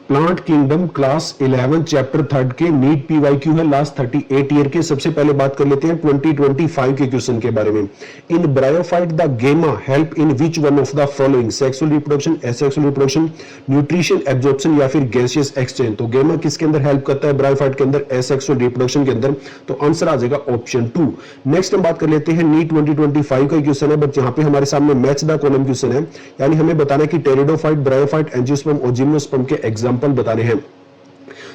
Plant kingdom class 11 chapter 3 के NEET PYQ है last 38 year के। सबसे पहले बात कर लेते हैं 2025 के क्वेश्चन के बारे में। इन ब्रायोफाइट द गेमा help in which one of the following, sexual reproduction, asexual reproduction, nutrition absorption या फिर गैसियस एक्सचेंज। तो गेमा किसके अंदर हेल्प करता है? ब्रायोफाइट के अंदर, एसेक्सुअल रिप्रोडक्शन के अंदर। तो आंसर आ जाएगा ऑप्शन 2। नेक्स्ट हम बात कर लेते हैं नीट 2025 का क्वेश्चन है, बट यहां पे हमारे सामने मैच द कॉलम क्वेश्चन है, यानी हमें बताना है कि टेरिडोफाइट, ब्रायोफाइट, एंजियोस्पर्म और जिम्नोस्पर्म के एग्जांपल बताने हैं।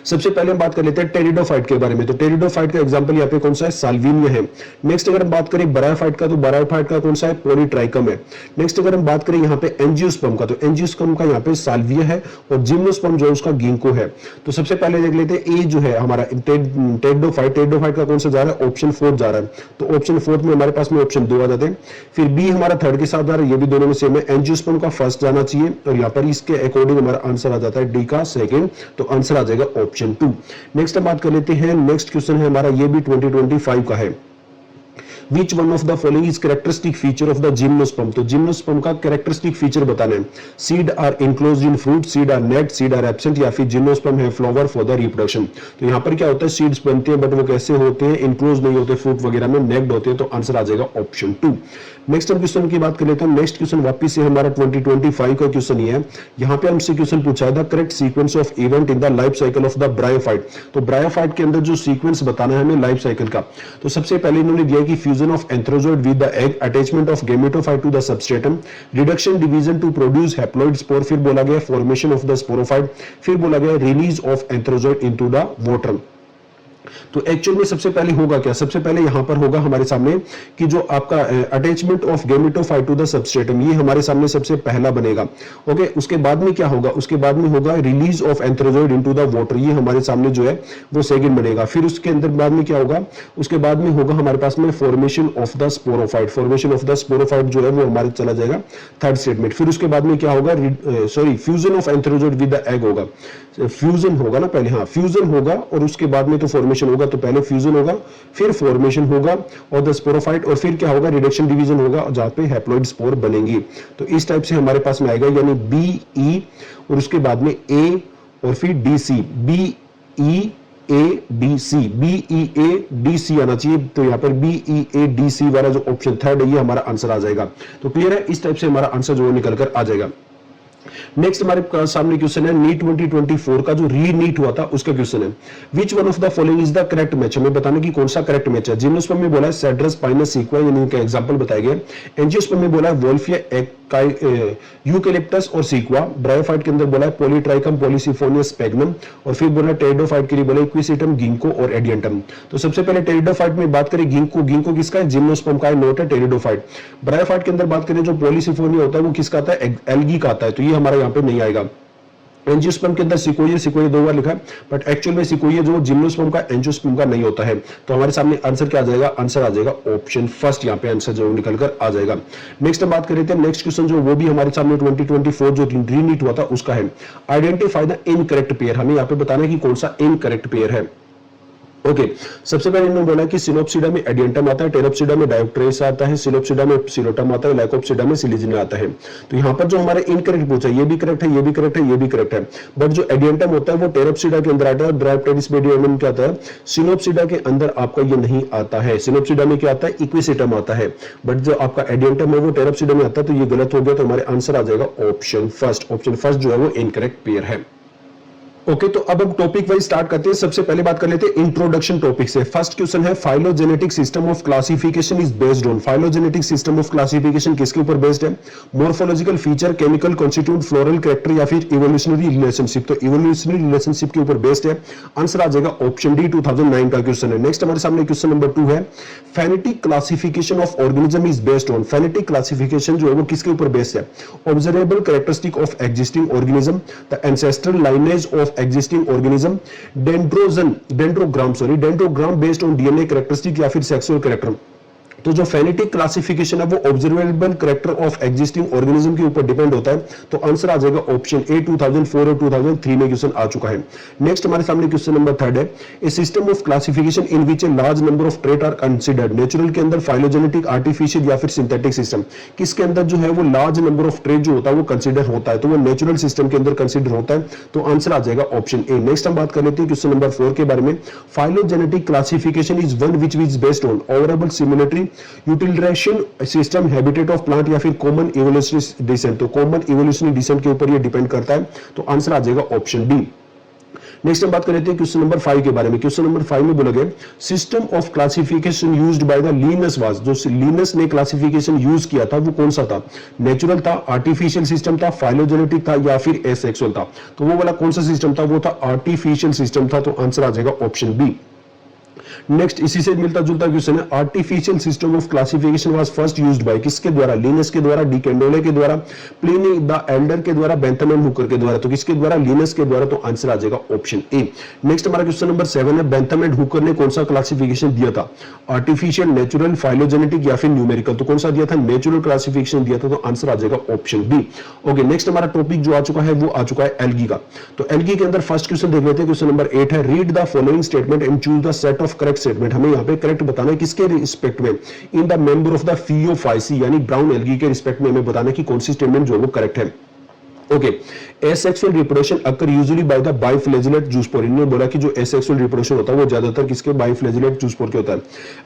सबसे पहले हम बात कर लेते हैं टेरिडोफाइट के बारे में। तो टेरिडोफाइट का एग्जांपल यहाँ पे कौन सा है? साल्विनिया है। नेक्स्ट अगर हम बात करें ब्रायोफाइट का, तो ब्रायोफाइट का कौन सा है? पॉलीट्राइकम है। नेक्स्ट अगर हम बात करें यहाँ पे एंजियोस्पर्म का, तो एंजियोस्पर्म का यहाँ पे साल्विया है और जिम्नोस्पर्म जो है उसका गिंको है। तो सबसे पहले देख लेते हैं ए जो है हमारा टेरिडोफाइट, टेरिडोफाइट का कौन सा जा रहा है? ऑप्शन 4 जा रहा है। तो ऑप्शन 4 में हमारे पास में ऑप्शन 2 आ जाते हैं। फिर बी हमारा थर्ड के साथ जा रहा है, ये भी दोनों में सेम है। एंजियोस्पर्म का फर्स्ट जाना चाहिए और यहाँ पर इसके अकॉर्डिंग हमारा आंसर आ जाता है डी का सेकेंड। तो आंसर आ जाएगा ऑप्शन 2। नेक्स्ट हम बात कर लेते हैं, नेक्स्ट क्वेश्चन है हमारा, ये भी 2025 का है। Which one of the following is characteristic feature of the gymnosperm? तो जिम्नोस्पर्म का कैरेक्टरिस्टिक फीचर बताना है। Seed are enclosed in fruit, seed are naked, seed are absent या फिर जिम्नोस्पर्म है फ्लावर फॉर द रिप्रोडक्शन। तो यहाँ पर क्या होता है? सीड्स बनते हैं बट वो कैसे होते हैं? इनक्लोज नहीं होते, फ्रूट वगैरह में नेक्ड होते हैं। तो आंसर आ जाएगा ऑप्शन 2। नेक्स्ट हम क्वेश्चन की बात कर लेते हैं। नेक्स्ट क्वेश्चन वापिस से हमारा 2025 का क्वेश्चन ही है। यहाँ पे हमसे क्वेश्चन पूछा है the correct sequence of event in the life cycle of the bryophyte. तो ब्रायोफाइट के अंदर जो सीक्वेंस बताना है हमें लाइफ साइकिल का। तो सबसे पहले इन्होंने दिया कि fusion of antherozoid with the egg, attachment of gametophyte to the substratum, reduction division to produce haploid spore, फिर बोला गया formation of the sporophyte, फिर बोला गया release of anthrozoid into the water। तो एक्चुअल में सबसे पहले होगा क्या? सबसे पहले यहां पर होगा हमारे सामने कि जो आपका attachment of gametophyte to the substratum, ये हमारे सामने सबसे पहला बनेगा। ओके, उसके बाद में क्या होगा? उसके बाद में होगा release of antherozoid into the water, ये हमारे सामने जो है वो सेकंड बनेगा। फिर उसके अंदर बाद में क्या होगा? उसके बाद में होगा हमारे पास में formation of the sporophyte, formation of the sporophyte जो है वो हमारे चला जाएगा थर्ड स्टेटमेंट। फिर उसके बाद में क्या होगा? Fusion of antherozoid with the egg होगा, फ्यूजन होगा ना पहले, हाँ फ्यूजन होगा और उसके बाद में तो फॉर्मेशन होगा। तो पहले फ्यूजन होगा, फिर फॉर्मेशन होगा और द स्पोरोफाइट, और फिर क्या होगा? रिडक्शन डिवीजन होगा जहां पे हैप्लॉइड स्पोर बनेंगी। तो इस टाइप से हमारे पास में आएगा, यानी बी ई और उसके बाद में ए और फिर D C, B E A D C, B E A D C आना चाहिए। तो यहाँ पर बी ई ए डी सी वाला जो ऑप्शन थर्ड है ये हमारा आंसर आ जाएगा। तो क्लियर है? इस टाइप से हमारा आंसर जो निकल कर आ जाएगा। नेक्स्ट हमारे सामने क्वेश्चन है नीट 2024 का जो री नीट हुआ था उसका क्वेश्चन है। Which one of the following is the correct match? हमें बताना कि कौन सा करेक्ट मैच है। जिम्नोस्पर्म में बोला है सेड्रस पाइनस सीक्वा, यानी इनका एग्जांपल बताए गए। एंजियोस्पर्म में बोला है वोल्फिया यूकेलिप्टस और सीक्वा। ब्रायोफाइट के अंदर बोला है पॉलीट्राइकम, पॉलीसिफोनियस, स्पेग्नम, और फिर बोला टेरिडोफाइट के लिए बोला इक्विसिटम, गिंको और एडियंटम। तो सबसे पहले टेरिडोफाइट में बात करें गिंको, गिंको किसका है? जिम्नोस्पर्म का है, नोट है टेरिडोफाइट। ब्रायोफाइट के अंदर बात करें जो पॉलीसिफोनिया होता है वो किसका आता है? एल्गी का आता है। तो ये हमारा यहाँ पे नहीं आएगा। एंजियोस्पर्म के अंदर सिकोइया, सिकोइया दो बार लिखा है बट एक्चुअल में सिकोइया जो जिम्नोस्पर्म का एंजियोस्पर्म का नहीं होता है। तो हमारे सामने आंसर क्या आ जाएगा? आंसर आ जाएगा ऑप्शन फर्स्ट, यहाँ पे आंसर जो निकल कर आ जाएगा। नेक्स्ट हम बात कर रहे थे, नेक्स्ट क्वेश्चन जो वो भी हमारे सामने 2024 जो रीनीट हुआ था उसका है आइडेंटिफाई द इनकरेक्ट पेयर। हमें यहाँ पे बताना है कि कौन सा इनकरेक्ट पेयर है। ओके, सबसे पहले इन्होंने बोला कि सिनोप्सिडा में एडियंटम आता है, टेरोप्सिडा में डायोप्टेरिस आता है, सिलोप्सिडा में सिलोटम आता है, लाइकोप्सिडा में सिलिजिना आता है। तो यहाँ पर जो हमारे इनकरेक्ट पूछा ये भी करेक्ट है, ये भी करेक्ट है, ये भी करेक्ट है, बट जो एडियंटम होता है वो टेरोप्सिडा के अंदर आता है, डायोप्टेरिस में एडियंटम क्या आता है? सिनोप्सिडा के अंदर आपका ये नहीं आता है। सिनोप्सिडा में क्या आता है? इक्विसिटम आता है, बट जो आपका एडियंटम है वो टेरोप्सिडा में आता है। तो ये गलत हो गया। तो हमारे आंसर आ जाएगा ऑप्शन फर्स्ट। ऑप्शन फर्स्ट जो है वो इनकरेक्ट पेयर है। ओके, तो अब हम टॉपिक वाइज स्टार्ट करते हैं। सबसे पहले बात कर लेते हैं इंट्रोडक्शन टॉपिक से। फर्स्ट क्वेश्चन है phylogenetic system of classification is based on. Phylogenetic system of classification किसके ऊपर बेस्ड है? Morphological feature, chemical constitute, floral character या फिर इवोल्यूशनरी रिलेशनशिप। तो इवोल्यूशनरी रिलेशनशिप के ऊपर बेस्ड है। आंसर आ जाएगा ऑप्शन डी, 2009 का क्वेश्चन है। नेक्स्ट हमारे सामने क्वेश्चन नंबर 2 है phonetic classification of organism is based on. Phonetic classification जो है वो किसके ऊपर बेस्ड है? Observable characteristic of existing organism, the ancestral lineage of existing organism, dendrogram based on DNA characteristic या फिर सेक्सुअल कैरेक्टर। तो जो फेनेटिक क्लासिफिकेशन है वो observable character of existing organism के ऊपर डिपेंड होता है। तो आंसर आ जाएगा ऑप्शन ए 2004 और 2003 में क्वेश्चन आ चुका है। नेक्स्ट हमारे सामने क्वेश्चन नंबर 3 है, a system of classification in which a large number of trait are considered. Natural के अंदर, फाइलोजेनेटिक, आर्टिफिशियल या फिर सिंथेटिक सिस्टम, किसके अंदर जो है वो लार्ज नंबर ऑफ ट्रेट जो होता है वो कंसीडर होता है, तो वो नेचुरल सिस्टम के अंदर कंसीडर होता है। तो आंसर आ जाएगा ऑप्शन ए। नेक्स्ट हम बात कर लेते हैं क्वेश्चन नंबर 4 के बारे में। Phylogenetic classification is one which is based on overall simulatory utilization system, habitat of plant या फिर कॉमन इवोल्यूशनरी डिसेंट। तो कॉमन इवोल्यूशनरी डिसेंट के ऊपर ये डिपेंड करता है। तो आंसर आ जाएगा ऑप्शन डी। नेक्स्ट हम बात कर लेते हैं क्वेश्चन नंबर 5 के बारे में। क्वेश्चन नंबर 5 में बोला गया system of classification used by the Linus was, जो लिनस ने क्लासिफिकेशन यूज किया था वो कौन सा था? नेचुरल था, आर्टिफिशियल सिस्टम था, फाइलोजेनेटिक था या फिर एसेक्सुअल था? तो वो वाला कौन सा सिस्टम था? वो था आर्टिफिशियल सिस्टम था। तो आंसर आ जाएगा ऑप्शन बी। नेक्स्ट इसी से मिलता जुलता क्वेश्चन है, artificial system of classification was first used by, किसके द्वारा? लिनस के द्वारा, डी कैंडोले के द्वारा, प्लिनी द एल्डर के द्वारा, बेंथम एंड हुकर के द्वारा? तो किसके द्वारा? लिनस के द्वारा। तो आंसर आ जाएगा ऑप्शन ए। नेक्स्ट हमारा क्वेश्चन नंबर 7 है, बेंथम एंड हुकर ने कौन सा क्लासिफिकेशन दिया था? आर्टिफिशियल, नेचुरल, फाइलोजेनेटिक या फिर न्यूमेरिकल? तो कौन सा दिया था? नेचुरल क्लासिफिकेशन दिया था। तो आंसर आ जाएगा ऑप्शन बी। ओके, नेक्स्ट हमारा टॉपिक जो आ चुका है वो आ चुका है एल्गी का। तो एल्गी के अंदर फर्स्ट क्वेश्चन देख लेते हैं। क्वेश्चन नंबर 8 है, read the following statement and choose the set of correct statement. हमें यहाँ पे करेक्ट बताना है किसके रिस्पेक्ट में? In the member of the Phaeophyceae यानी ब्राउन एल्गी के रिस्पेक्ट में हमें बताना है कि कौन सी स्टेटमेंट जो है वो करेक्ट है। Okay, asexual reproduction occur usually by the biflagellate zoospore. इन्होंने बोला कि जो एसेक्सुअल रिप्रोडक्शन होता है वो ज्यादातर किसके? बाइफ्लैजिलेट जूस्पोर के होता है।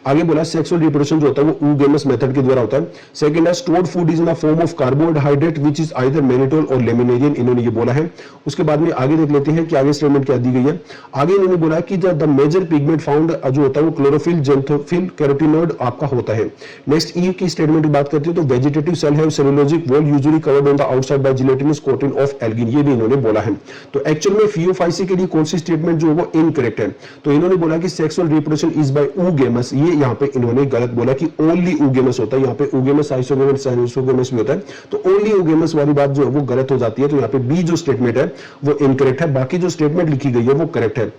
आगे बोला सेक्सुअल रिप्रोडक्शन जो होता है वो oogamous मेथड के द्वारा होता है। सेकंड है stored food is in the form of carbohydrate which is either mannitol और लेमिनेरियन, इन्होंने ये बोला है। उसके बाद में आगे देख लेते हैं कि आगे स्टेटमेंट क्या दी गई है। आगे इन्होंने बोला कि द मेजर पिगमेंट फाउंड जो होता है वो क्लोरोफिल, जेंथोफिल, कैरोटिनॉइड आपका होता है। नेक्स्ट ई की स्टेटमेंट की बात करते हैं तो वेजिटेटिव सेल है cellulosic wall usually covered on the outside by gelatinous coating of algin, ये भी इन्होंने बोला है। तो एक्चुअल में फियोफाइसी के लिए कौन सी स्टेटमेंट जो है वो इनकरेक्ट है? तो इन्होंने बोला कि sexual reproduction is by oogamous, ये यहाँ पे इन्होंने गलत बोला कि ओनली oogamous होता है। यहाँ पे oogamous, आइसोगेमस, आइसोगेमस भी होता है, तो ओनली oogamous वाली बात जो है वो गलत हो जाती है। तो यहाँ पे बी जो स्टेटमेंट है वो इनकरेक्ट है, बाकी जो स्टेटमेंट लिखी गई है वो करेक्ट है।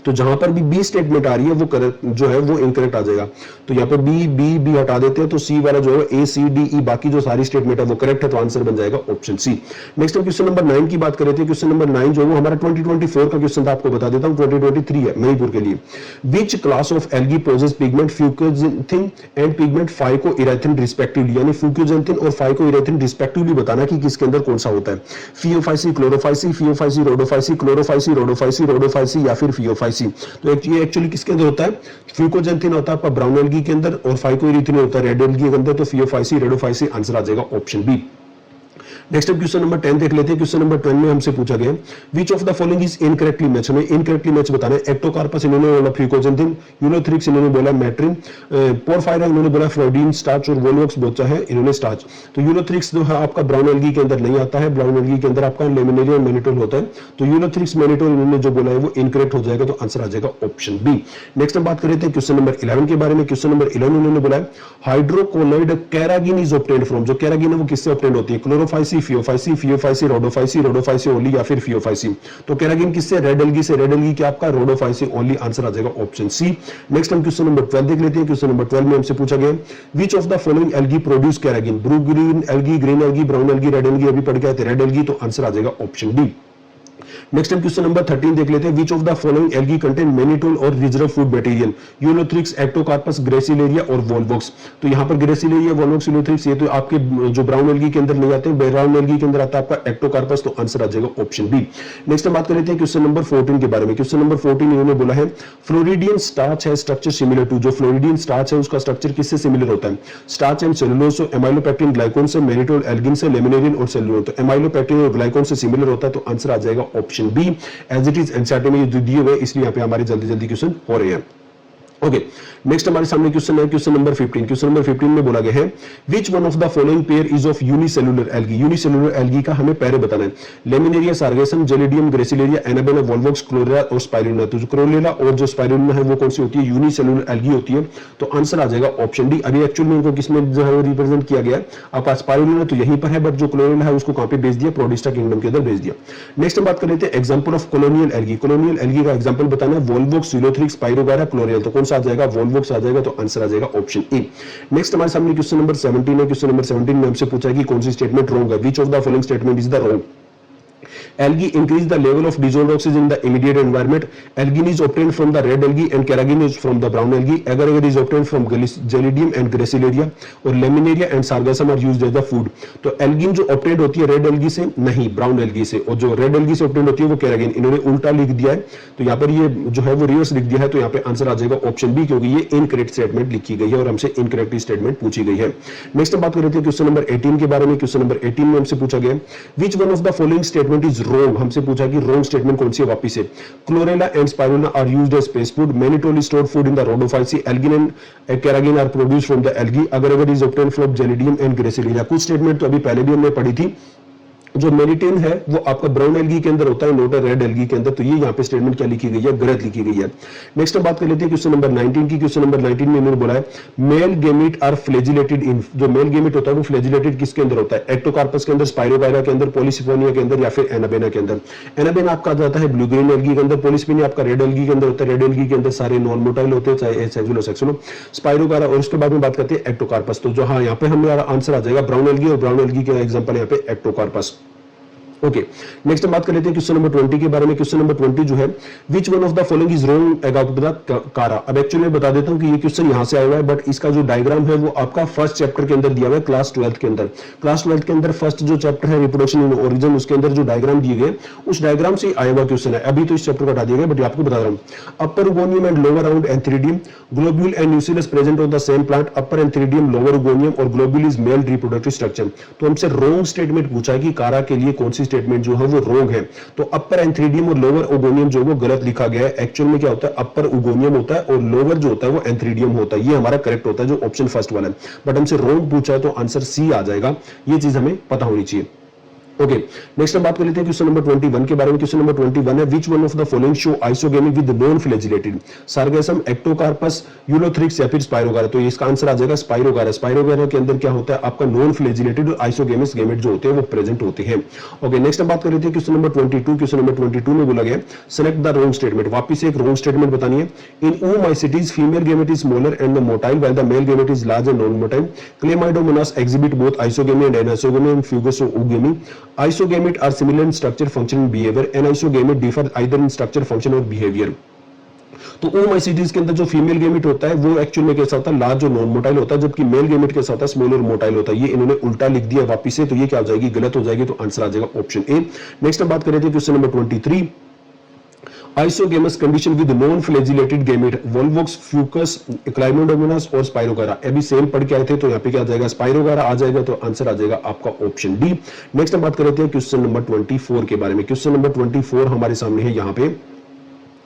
तो जहां पर भी बी स्टेटमेंट आ रही है वो करेक्ट जो है वो इनकरेक्ट आ जाएगा। तो यहाँ पे बी बी बी हटा देते हैं तो सी वाला जो है ए सी डी ई बाकी जो सारी स्टेटमेंट है वो करेक्ट है। तो आंसर बन जाएगा ऑप्शन सी। नेक्स्ट हम क्वेश्चन नंबर 9 की बात कर रहे थे। क्वेश्चन नंबर 9 जो है वो हमारा 2024 का क्वेश्चन था, आपको बता देता हूं 2023 है मणिपुर के लिए। Which class of algae possess pigment fucoxanthin and pigment phycoerythrin respectively, यानी फ्यूकोजेंथिन और फाइकोइरेथिन रिस्पेक्टिवली बताना कि किसके अंदर कौन सा होता है? Phaeophyceae, Chlorophyceae, Phaeophyceae, Rhodophyceae, Chlorophyceae, Rhodophyceae, Rhodophyceae या फिर फियोफाइसी? तो ये एक्चुअली किसके अंदर होता है? फ्यूकोजेंथिन होता है आपका ब्राउन एल्गी के अंदर और फाइकोइरेथिन होता है रेड एल्गी के अंदर। तो फियोफाइसी, रेडोफाइसी आंसर आ जाएगा ऑप्शन बी। नेक्स्ट अब क्वेश्चन नंबर 10 देख लेते हैं। क्वेश्चन नंबर 10 में हमसे पूछा गया which of the following is incorrectly match, हमें इनकरेक्टली मैच बताना है। एक्टोकार्पस इन्होंने बोला फ्यूकोजेंथिन, यूलोथ्रिक्स इन्होंने बोला मैट्रिन, पोरफायरा इन्होंने बोला फ्लोरीडीन स्टार्च और वोल्वोक्स बोचा है इन्होंने स्टार्च। तो यूलोथ्रिक्स जो है आपका ब्राउन एल्गी के अंदर नहीं आता है, ब्राउन एल्गी के अंदर आपका लेमिनेरियम मैनिटोल होता है। तो यूलोथ्रिक्स मैनिटोल इन्होंने जो बोला है वो इनकरेक्ट हो जाएगा। तो आंसर आ जाएगा ऑप्शन बी। नेक्स्ट हम बात कर रहे थे क्वेश्चन नंबर 11 के बारे में। क्वेश्चन नंबर 11 उन्होंने बोला है हाइड्रोकोलोइड कैरागिन इज ऑब्टेन्ड फ्रॉम, जो कैरागिन है वो किससे ऑब्टेन्ड होती है? Chlorophyceae, Phaeophyceae, Phaeophyceae, Rhodophyceae, Rhodophyceae only या फिर फियोफाइसी? तो कैरागिन किससे? रेड एल्गी से। रेड एल्गी क्या आपका? Rhodophyceae only. आंसर आ जाएगा ऑप्शन सी। नेक्स्ट हम क्वेश्चन नंबर 12 देख लेते हैं। क्वेश्चन नंबर 12 में हमसे पूछा गया which of the following algae produce carrageenan? Blue green algae, green algae, brown algae, red algae, अभी पढ़ के आए थे रेड एल्गी। तो आंसर आ जाएगा ऑप्शन डी। नेक्स्ट हम क्वेश्चन नंबर 13 देख लेते हैं which of the following algae contain mannitol और reserve food material? Ulothrix, Ectocarpus, Gracilaria और वोल्वोक्स। तो यहाँ पर ग्रेसिलेरिया, वोल्वोक्स, यूलोथ्रिक्स ये तो आपके जो ब्राउन एल्गी के अंदर नहीं आते हैं, ब्राउन एल्गी के अंदर आता है आपका एक्टोकार्पस। तो आंसर आ जाएगा ऑप्शन बी। नेक्स्ट हम बात कर लेते हैं क्वेश्चन नंबर 14 के बारे में। क्वेश्चन नंबर 14 इन्होंने बोला है फ्लोरिडियन स्टार्च है स्ट्रक्चर सिमिलर टू, जो फ्लोरिडियन स्टार्च है उसका स्ट्रक्चर किससे सिमिलर होता है? स्टार्च एंड सेलुलोज, एमाइलोपेक्टिन, ग्लाइकोन से, मैनिटोल, एल्गिन से, लेमिनेरिन और सेलुलोज। तो एमाइलोपेक्टिन और ग्लाइकोन से सिमिलर होता है। तो आंसर आ जाएगा option B. As it is NCERT में ये दिए हुए इसलिए यहाँ पे हमारे जल्दी जल्दी क्वेश्चन हो रहे हैं। ओके, नेक्स्ट हमारे सामने क्वेश्चन है क्वेश्चन नंबर 15। क्वेश्चन नंबर 15 में बोला गया है which one of the following pair is of unicellular algae? Unicellular algae का हमें पैर बताना है। Laminaria, sargassum, gelidium, gracilaria, anabaena, volvox, chlorella और स्पाइरुलिना। तो जो क्लोरेला और जो स्पाइरुलिना है वो कौन सी होती है? यूनिसेलुलर एल्गी होती है। तो आंसर आ जाएगा ऑप्शन डी। अभी एक्चुअली में इनको किसमें जो है रिप्रेजेंट किया गया है? आप स्पाइरुलिना तो यहीं पर है बट जो क्लोरेला है उसको कहां पे भेज दिया? प्रोटिस्टा किंगडम के अंदर भेज दिया। नेक्स्ट हम बात कर लेते हैं example of colonial algae. Colonial algae का एग्जांपल बताना है वोल्वोक्स, यूलोथ्रिक्स, स्पाइरोगारा, क्लोरेला। तो कौन सा आ जाएगा, वॉल्वोक्स आ जाएगा, तो आंसर आ जाएगा ऑप्शन ए। नेक्स्ट हमारे सामने क्वेश्चन नंबर 17 है। क्वेश्चन नंबर 17 में हमसे पूछा है कि कौन सी स्टेटमेंट रॉन्ग है, विच of the following statement is the wrong. Algae increase the level of dissolved oxygen in the immediate environment. Algin is obtained from the red algae and carrageen is from the brown algae. Agar-agar is obtained from Gelidium and Gracilaria और Laminaria and Sargassum are used as the food. तो Elgin जो obtain होती है red algae से, नहीं brown algae से, और जो रेड एल्गी से ऑब्टेन होती है वो कैरागिन। इन्होंने उल्टा लिख दिया है, तो यहाँ पर ये जो है वो रिवर्स लिख दिया है, तो यहाँ पे आंसर आ जाएगा ऑप्शन बी, क्योंकि ये इनकरेक्ट स्टेटमेंट लिखी गई है और हमसे इनकरेक्ट स्टेटमेंट पूछी गई है। नेक्स्ट बात कर रहे थे क्वेश्चन नंबर 18 के बारे में। क्वेश्चन नंबर 18 में हमसे पूछा गया which one of the following statement is wrong. हमसे पूछा कि रॉन्ग स्टेटमेंट कौन सी है, वापिस से Chlorella and Spirulina are used as space food, mannitol is stored food in the Rhodophyceae, algin and carrageenan are produced from the algae, agar is obtained from Gelidium and Gracilaria. कुछ statement तो अभी पहले भी हमने पढ़ी थी। जो मेरिटेन है वो आपका ब्राउन एल्गी के अंदर होता है, नोट रेड एल्गी के अंदर, तो ये यहाँ पे स्टेटमेंट क्या लिखी गई है, गलत लिखी गई है। नेक्स्ट बात कर लेते हैं क्वेश्चन नंबर 19 की। क्वेश्चन नंबर 19 में इन्होंने बोला है मेल गेमेट आर फ्लैजिलेटेड इन, जो मेल गेमेट होता है वो फ्लैजिलेटेड किसके अंदर होता है, एक्टोकार्पस के अंदर, स्पाइरोगायरा के अंदर, पॉलीसिफोनिया के अंदर, या फिर एनाबेना के अंदर। एनाबेना आपका जाता है ब्लू ग्रीन एल्गी के अंदर, पॉलीसिफोनिया आपका रेड एल्गी के अंदर होता है, रेड एल्गी के अंदर सारे नॉन मोटाइल होते हैं, चाहे एसेक्सुअल सेक्सुअल, स्पाइरोगायरा, और उसके बाद में बात करते हैं एक्टोकार्पस। तो जो हाँ यहाँ पे हमारा आंसर आ जाएगा ब्राउन एल्गी, और ब्राउन एल्गी का एग्जांपल यहाँ पे एक्टोकार्पस। ओके, नेक्स्ट बात कर लेते हैं क्वेश्चन नंबर 20 के बारे में। क्वेश्चन नंबर 20 जो है which one of the following is wrong about the कारा। अब एक्चुअली बता देता हूं कि ये क्वेश्चन यहां से आया हुआ है, बट इसका जो डायग्राम है वो आपका फर्स्ट चैप्टर के अंदर दिया हुआ है, क्लास 12 के अंदर। क्लास 12 के अंदर फर्स्ट जो चैप्टर है रिप्रोडक्शन इन ओरिजिन, उसके अंदर जो डायग्राम दिए गए उस डायग्राम से आया हुआ क्वेश्चन है। अभी तो इस चैप्टर को हटा दिया गया, बट आपको बता रहा हूं upper oogonium and lower round antheridium, globule and nucleus present on the same plant, upper antheridium, lower oogonium और globule is male reproductive structure. तो हमसे रॉन्ग स्टेटमेंट पूछा है कि कारा के लिए कौन सी स्टेटमेंट जो है वो रॉन्ग है। तो अपर एंथ्रीडियम और लोअर ओगोनियम जो वो गलत लिखा गया है। एक्चुअल में क्या होता है, अपर ओगोनियम होता है और लोअर जो होता है वो एंथ्रीडियम होता है। ये हमारा करेक्ट होता है जो ऑप्शन फर्स्ट वाला है, बट हमसे रॉन्ग पूछा है तो आंसर सी आ जाएगा। ये चीज हमें पता होनी चाहिए। ओके, नेक्स्ट बात कर लेते हैं क्वेश्चन नंबर 21 के बारे में। क्वेश्चन नंबर 21 है which one of the following show isogamy with non flagellated, sargassum, Ectocarpus, Ulothrix या फिर स्पाइरोगारा। तो इसका आंसर आ जाएगा स्पाइरोगारा। स्पाइरोगारा के अंदर क्या होता है आपका नॉन फ्लैजिलेटेड और आइसोगेमिस गेमेट जो होते हैं वो प्रेजेंट होते हैं। ओके, नेक्स्ट बात कर लेते हैं क्वेश्चन नंबर 22। क्वेश्चन नंबर 22 में बोला गया सेलेक्ट द रॉन्ग स्टेटमेंट। वापस एक रॉन्ग स्टेटमेंट बतानी है। In oomacetes female gamete is smaller and motile while the male gamete is large and non motile. Chlamydomonas exhibit both isogamy and anisogamy and फ्यूगोसोगेमी। Isogamy are similar in structure, function and behavior. Anisogamy differ either in structure, function or behavior. तो oomacetes के अंदर जो female gamete होता है वो actual में कैसा होता है, लार्ज और नॉन मोटाइल होता है, जबकि मेल गेमेट कैसा होता है, स्मॉल और मोटाइल होता है। ये इन्होंने उल्टा लिख दिया वापिस से, तो ये क्या हो जाएगी, गलत हो जाएगी, तो आंसर आ जाएगा ऑप्शन ए। नेक्स्ट बात करें question number 23। Isogamous condition with non flagellated gamete, Volvox, Fucus, Chlamydomonas और स्पाइरोगारा। अभी सेम पढ़ के आए थे, तो यहाँ पे क्या आ जाएगा, स्पाइरोगारा आ जाएगा, तो आंसर आ जाएगा आपका ऑप्शन डी। नेक्स्ट बात करते हैं क्वेश्चन नंबर 24 के बारे में। क्वेश्चन नंबर 24 हमारे सामने है यहाँ पे,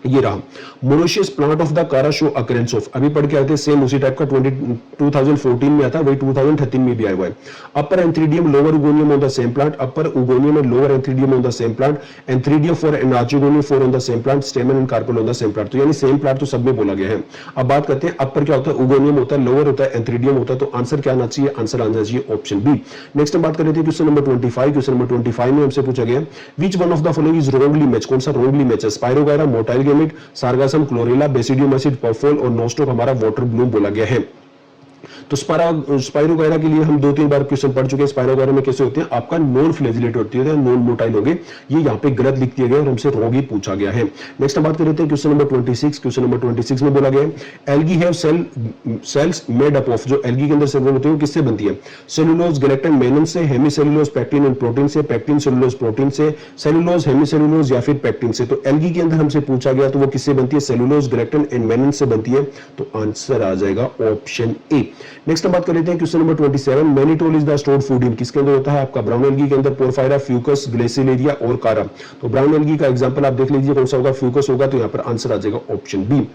ये रहा मोनोशियस प्लांट ऑफ द कारा शो अकरेंस ऑफ। अभी पढ़ के आए थे सेम उसी टाइप का 2014 में आता, वही 2013 में भी आया हुआ है। Upper antheridium, lower oogonium on the same plant, upper oogonium and lower antheridium on the same plant, antheridium for and archegonium for on the same plant, stamen and carpel on the same plant. तो यानी same plant तो सब में बोला गया है। अब बात करते हैं अपर क्या होता है, उगोनियम होता है, लोअर होता है, एंथ्रीडियम होता है, तो आंसर क्या आना चाहिए, आंसर आना चाहिए ऑप्शन बी। नेक्स्ट बात कर लेते हैं क्वेश्चन नंबर 25। क्वेश्चन नंबर 25 में हमसे पूछा गया which one of the following is wrongly match. कौन सा रॉन्गली मैच है, Spirogyra, motile gamete, Sargassum, Chlorella, basidium acid, पर्फोल और नोस्टोक हमारा वाटर ब्लूम बोला गया है। तो स्पाइरोगायरा के लिए हम 2-3 बार क्वेश्चन पढ़ चुके हैं। स्पाइरोगायरा में कैसे होते हैं, आपका नॉन फ्लैजिलेटेड होती है, नॉन मोटाइल होंगे। ये यहाँ पे गलत लिख दिया गया और हमसे रॉन्ग ही पूछा गया है। नेक्स्ट बात कर लेते हैं क्वेश्चन नंबर 26। क्वेश्चन नंबर 26 में बोला गया है algae have cells made up of, जो एल्गी के अंदर सेल होते हैं वो किससे बनती है, सेलुलोज, गेलेक्टिन, मेनन से, हेमीसेलुलोज, पेक्टिन एंड प्रोटीन से, पेक्टिन, सेलुलोज, प्रोटीन से, सेलुलोज, हेमीसेलुलोज या फिर पेक्टिन से। तो एल्गी के अंदर हमसे पूछा गया तो वो किससे बनती है, सेलुलोज, गेलेक्टिन एंड मेनन से बनती है, तो आंसर आ जाएगा ऑप्शन ए। नेक्स्ट बात कर लेते हैं question number 27। Mannitol is the stored food इन, किसके अंदर होता है आपका, ब्राउन एल्गी के अंदर, पोरफायरा, फ्यूकस, ग्लेसिलेरिया और कारा। तो ब्राउन एल्गी का एग्जांपल आप देख लीजिए कौन सा होगा, फ्यूकस होगा, तो यहां पर आंसर आ जाएगा ऑप्शन बी।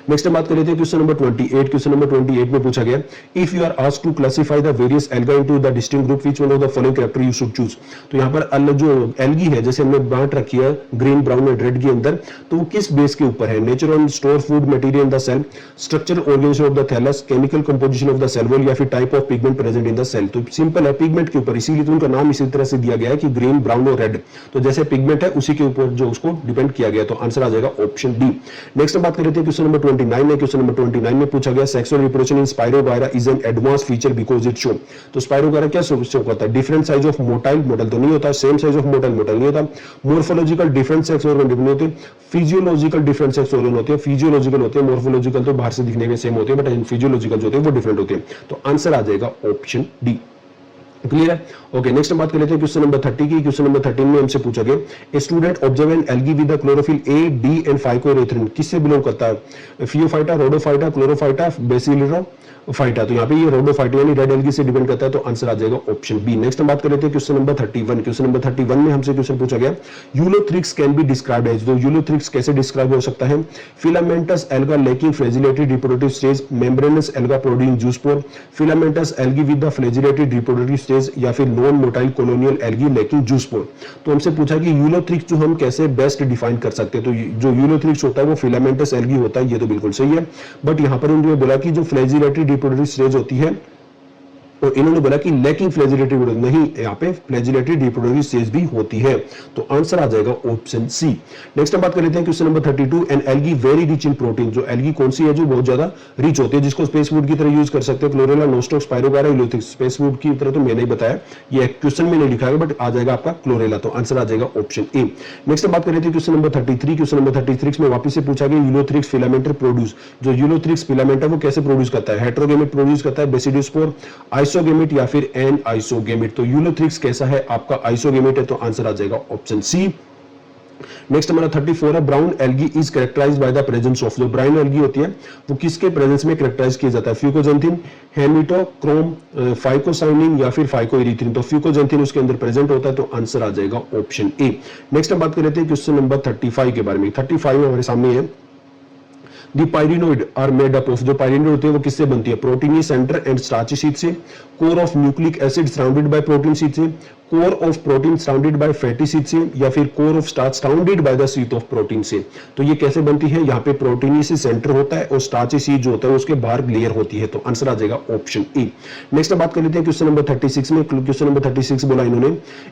नेक्स्ट बात कर लेते हैं क्वेश्चन नंबर 28। क्वेश्चन नंबर 28 में पूछा गया if you are asked to classify the various alga into the distinct group which one of the following character you should choose. तो यहां पर अलग जो एल्गी है जैसे हमने बांट रखी है ग्रीन, ब्राउन एंड रेड के अंदर, तो वो किस बेस के ऊपर है, nature on store food material in the cell, structure organisation of the thallus, chemical composition of the cell wall या फिर type of pigment present in the cell. तो सिंपल है, पिगमेंट के ऊपर, इसीलिए तो उनका नाम इसी तरह से दिया गया है कि ग्रीन, ब्राउन और रेड। तो जैसे पिगमेंट है उसी के ऊपर जो उसको डिपेंड किया गया, तो आंसर आ जाएगा ऑप्शन डी। नेक्स्ट बात कर लेते हैं क्वेश्चन नंबर 29 है, क्वेश्चन नंबर 29 में पूछा गया sexual reproduction in spirogyra is an advance feature because it show. तो स्पाइरोगायरा क्या शो करता है? Different size of motile, motile तो नहीं होता, same size of motile, motile नहीं होता, morphological different sex organ different होते हैं, फिजियोलॉजिकल डिफरेंट सेक्स ऑर्गन होते हैं, फिजियोलॉजिकल होते हैं, मोर्फोलॉजिकल तो बाहर से दिखने में सेम होते हैं बट फिजियोलॉजिकल जो होते हैं वो डिफरेंट होते हैं। तो आंसर आ जाएगा ऑप्शन डी। क्लियर है? ओके, नेक्स्ट बात कर लेते हैं क्वेश्चन नंबर 30 की। क्वेश्चन नंबर 13 में हमसे पूछा गया a student observe an algae with the chlorophyll A, D and phycoerythrin किससे बिलोंग करता है? Phaeophyta, Rhodophyta, Chlorophyta, Bacillariophyta. तो यहाँ पे ये रोडोफाइटा यानी रेड एल्गी से डिपेंड करता है, तो आंसर आ जाएगा ऑप्शन बी। नेक्स्ट बात कर लेते हैं क्वेश्चन नंबर 31। क्वेश्चन नंबर 31 में हमसे क्वेश्चन पूछा गया Ulothrix can be described as. तो यूलोथ्रिक्स कैसे डिस्क्राइब हो सकता है? Filamentous alga lacking flagellated reproductive stage, membranous alga producing zoospore, filamentous algae with the flagellated reproductive stage, या फिर non motile colonial algae lacking zoospore. तो हमसे पूछा कि यूलोथ्रिक्स जो हम कैसे बेस्ट डिफाइन कर सकते हैं। तो जो यूलोथ्रिक्स होता है वो फिलामेंटस एल्गी होता है, ये तो बिल्कुल सही है, बट यहां पर उन्होंने बोला कि जो फ्लैजिलेटेड रिप्रोडक्टिव स्टेज होती है तो इन्होंने बोला कि लैकिंग फ्लैजिलेटेड नहीं, यहाँ पे फ्लैजिलेटेड रिप्रोडक्टिव स्टेज भी होती है, तो आंसर आ जाएगा ऑप्शन सी। नेक्स्ट हम बात कर लेते हैं question number 32। An algae very rich in protein. जो एल्गी कौन सी है जो बहुत ज्यादा रिच होती है, जिसको स्पेस फूड की तरह यूज कर सकते हैं? Chlorella, Nostoc, spirogyra, Ulothrix. Space food की तरह तो मैंने ही बताया, ये क्वेश्चन में नहीं लिखा है बट आ जाएगा आपका क्लोरेला, तो आंसर आ जाएगा ऑप्शन ए। नेक्स्ट हम बात कर लेते हैं क्वेश्चन नंबर 33। क्वेश्चन नंबर 33 में वापस से पूछा गया यूलोथ्रिक्स फिलामेंटर प्रोड्यूस। जो यूलोथ्रिक्स फिलामेंटर वो कैसे प्रोड्यूस करता है? हेटेरोगेमेट प्रोड्यूस करता है, बेसिडोस्पोर, आइसोगेमेट या फिर एन आइसोगेमेट। तो यूलोथ्रिक्स कैसा है? आपका आइसोगेमेट है, तो आंसर आ जाएगा ऑप्शन सी। नेक्स्ट हमारा 34 है brown algae is characterised by the presence of. जो ब्राउन एल्गी होती है वो किसके प्रेजेंस में कैरेक्टराइज किया जाता है? फ्यूकोजेंथिन, हेमिटोक्रोम, फाइकोसाइनिन या फिर फाइकोइरिथ्रिन। तो फ्यूकोजेंथिन उसके अंदर प्रेजेंट होता है, तो आंसर आ जाएगा ऑप्शन ए। नेक्स्ट हम बात कर लेते हैं क्वेश्चन नंबर 35 के बारे में। 35 में हमारे सामने है the pyrenoid are made up of. जो पायरिनोइड होती है वो किससे बनती है? Proteiny centre and starchy sheath से, core of nucleic acid surrounded by protein sheath से, core of protein surrounded by fatty sheath से, या फिर core of starch surrounded by the sheath of protein से। तो ये कैसे बनती है? यहाँ पे प्रोटीनी से सेंटर होता है और स्टार्ची शीट जो होता है उसके बाहर लेयर होती है, तो आंसर आ जाएगा ऑप्शन ए। नेक्स्ट बात कर लेते हैं क्वेश्चन नंबर 36 में। क्वेश्चन नंबर 36 बोला इन्होंने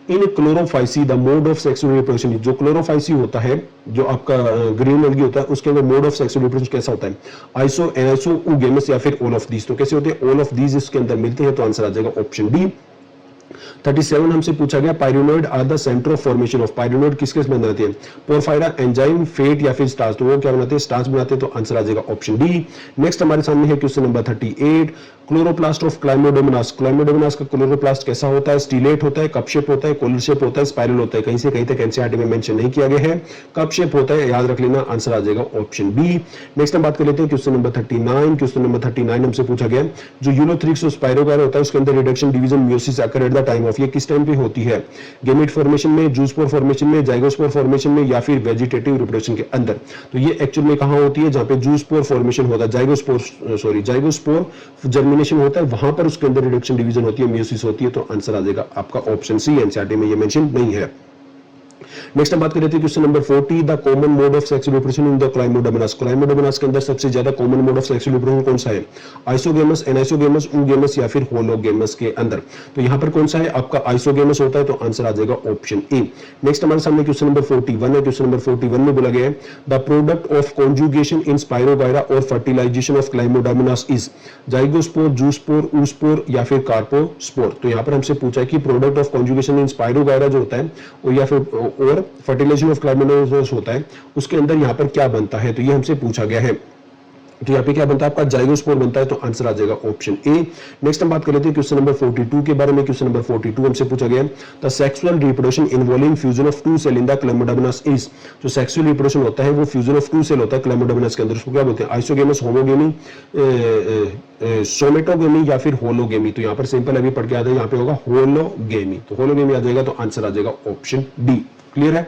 in Chlorophyceae the mode of sexual reproduction. जो क्लोरोफाइसी होता है, जो आपका ग्रीन एल्गी होता है, उसके अंदर मोड ऑफ सेक्सुअल रिप्रोडक्शन कैसा होता है? आइसो, एनाइसो, ऊगेमस या फिर ऑल ऑफ दीज। तो कैसे होते हैं? ऑल ऑफ दीज इसके अंदर मिलते हैं, तो आंसर आ जाएगा ऑप्शन डी। 37 हमसे पूछा गया pyrenoid are the centre of formation of. Pyrenoid किसके बनाते हैं? पोरफायरा, एंजाइम, फेट या फिर स्टार्च। तो वो क्या बनाते हैं? स्टार्च बनाते हैं, तो आंसर आ जाएगा ऑप्शन डी। नेक्स्ट हमारे सामने है क्वेश्चन नंबर 38 क्लोरोप्लास्ट ऑफ क्लाइमोडोमोनास। क्लाइमोडोमोनास का क्लोरोप्लास्ट कैसा होता है? स्टीलेट होता है, कप शेप होता है, कॉलर शेप होता है, स्पाइरल होता है। कहीं से कहीं तक एनसीईआरटी में मेंशन नहीं किया गया है, कप शेप होता है, याद रख लेना, आंसर आ जाएगा ऑप्शन बी। नेक्स्ट हम बात कर लेते हैं क्वेश्चन नंबर 39। क्वेश्चन नंबर 39 हमसे पूछा गया जो यूलोथ्रिक्स और स्पाइरोगायरा होता है उसके अंदर reduction, division, meiosis occur at the time of. ये किस टाइम पे होती है? गेमेट फॉर्मेशन में, जूस्पोर फॉर्मेशन में, जाइगोस्पोर फॉर्मेशन में, या फिर वेजिटेटिव रिप्रोडक्शन के अंदर। तो ये एक्चुअल में कहां होती है? जहां पे जूस्पोर फॉर्मेशन होता है, जाइगोस्पोर जर्मिनेशन होता है, वहां पर उसके अंदर रिडक्शन, डिवीजन होती है, मियोसिस होती है, तो आंसर आ जाएगा आपका ऑप्शन सी। एनसीईआरटी में ये मेंशन नहीं है। नेक्स्ट हम बात कर लेते हैं question number 40 the common mode of sexual reproduction in the Chlamydomonas. Chlamydomonas के अंदर सबसे ज्यादा common mode of sexual reproduction कौन सा है? आइसोगेमस, एनाइसोगेमस, ऊगेमस या फिर होलोगेमस के अंदर। तो यहां पर कौन सा है? आपका आइसोगेमस होता है, तो आंसर आ जाएगा ऑप्शन ए। नेक्स्ट हमारे सामने क्वेश्चन नंबर 41 है। क्वेश्चन नंबर 41 में बोला गया है the product of conjugation in Spirogyra और fertilization of Chlamydomonas is zygospore, zoospore, oospore या फिर कार्पोस्पोर। तो यहां पर हमसे पूछा है कि product of conjugation in spirogyra जो होता है और या फिर और फर्टिलाइजेशन ऑफ क्लाइमोडोमोनास होता है, उसके अंदर यहां पर क्या बनता है? तो ये हमसे पूछा गया है। तो यहाँ पे क्या बनता है? आपका जाइगोस्पोर बनता है, तो आंसर आ जाएगा ऑप्शन ए। नेक्स्ट हम बात कर लेते हैं क्वेश्चन नंबर 42 के बारे में। क्वेश्चन नंबर 42 हमसे पूछा गया the sexual reproduction involving fusion of two cell in the Chlamydomonas is. जो सेक्सुअल रिप्रोडक्शन होता है वो फ्यूजन ऑफ टू सेल होता है क्लाइमोडोमोनास के अंदर, उसको क्या बोलते हैं? आइसोगेमस, होमोगेमी, सोमेटोगेमी या फिर होलोगेमी। तो यहाँ पर सिंपल अभी पढ़ के आता है, यहाँ पे होगा होलोगेमी, तो होलोगेमी आ जाएगा, तो आंसर आ जाएगा ऑप्शन डी। क्लियर है?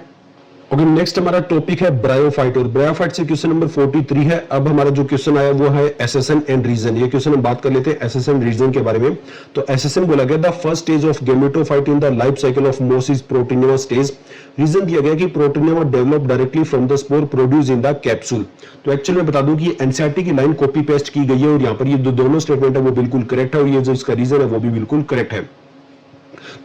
ओके, नेक्स्ट हमारा टॉपिक है ब्रायोफाइट, और ब्रायोफाइट से क्वेश्चन नंबर 43 है। अब हमारा जो क्वेश्चन आया वो है एसेसन एंड रीजन। ये क्वेश्चन हम बात कर लेते हैं एसेसन रीजन के बारे में। तो एसेसन बोला गया the first stage of gametophyte in the life cycle of moss is protonema stage. Reason दिया गया कि protonema develop directly from the spore produce in the capsule. तो एक्चुअली मैं बता दूं कि एनसीईआरटी की लाइन कॉपी पेस्ट की गई है और यहाँ पर ये दोनों स्टेटमेंट है वो बिल्कुल करेक्ट है, और ये जो इसका रीजन है वो भी बिल्कुल करेक्ट है।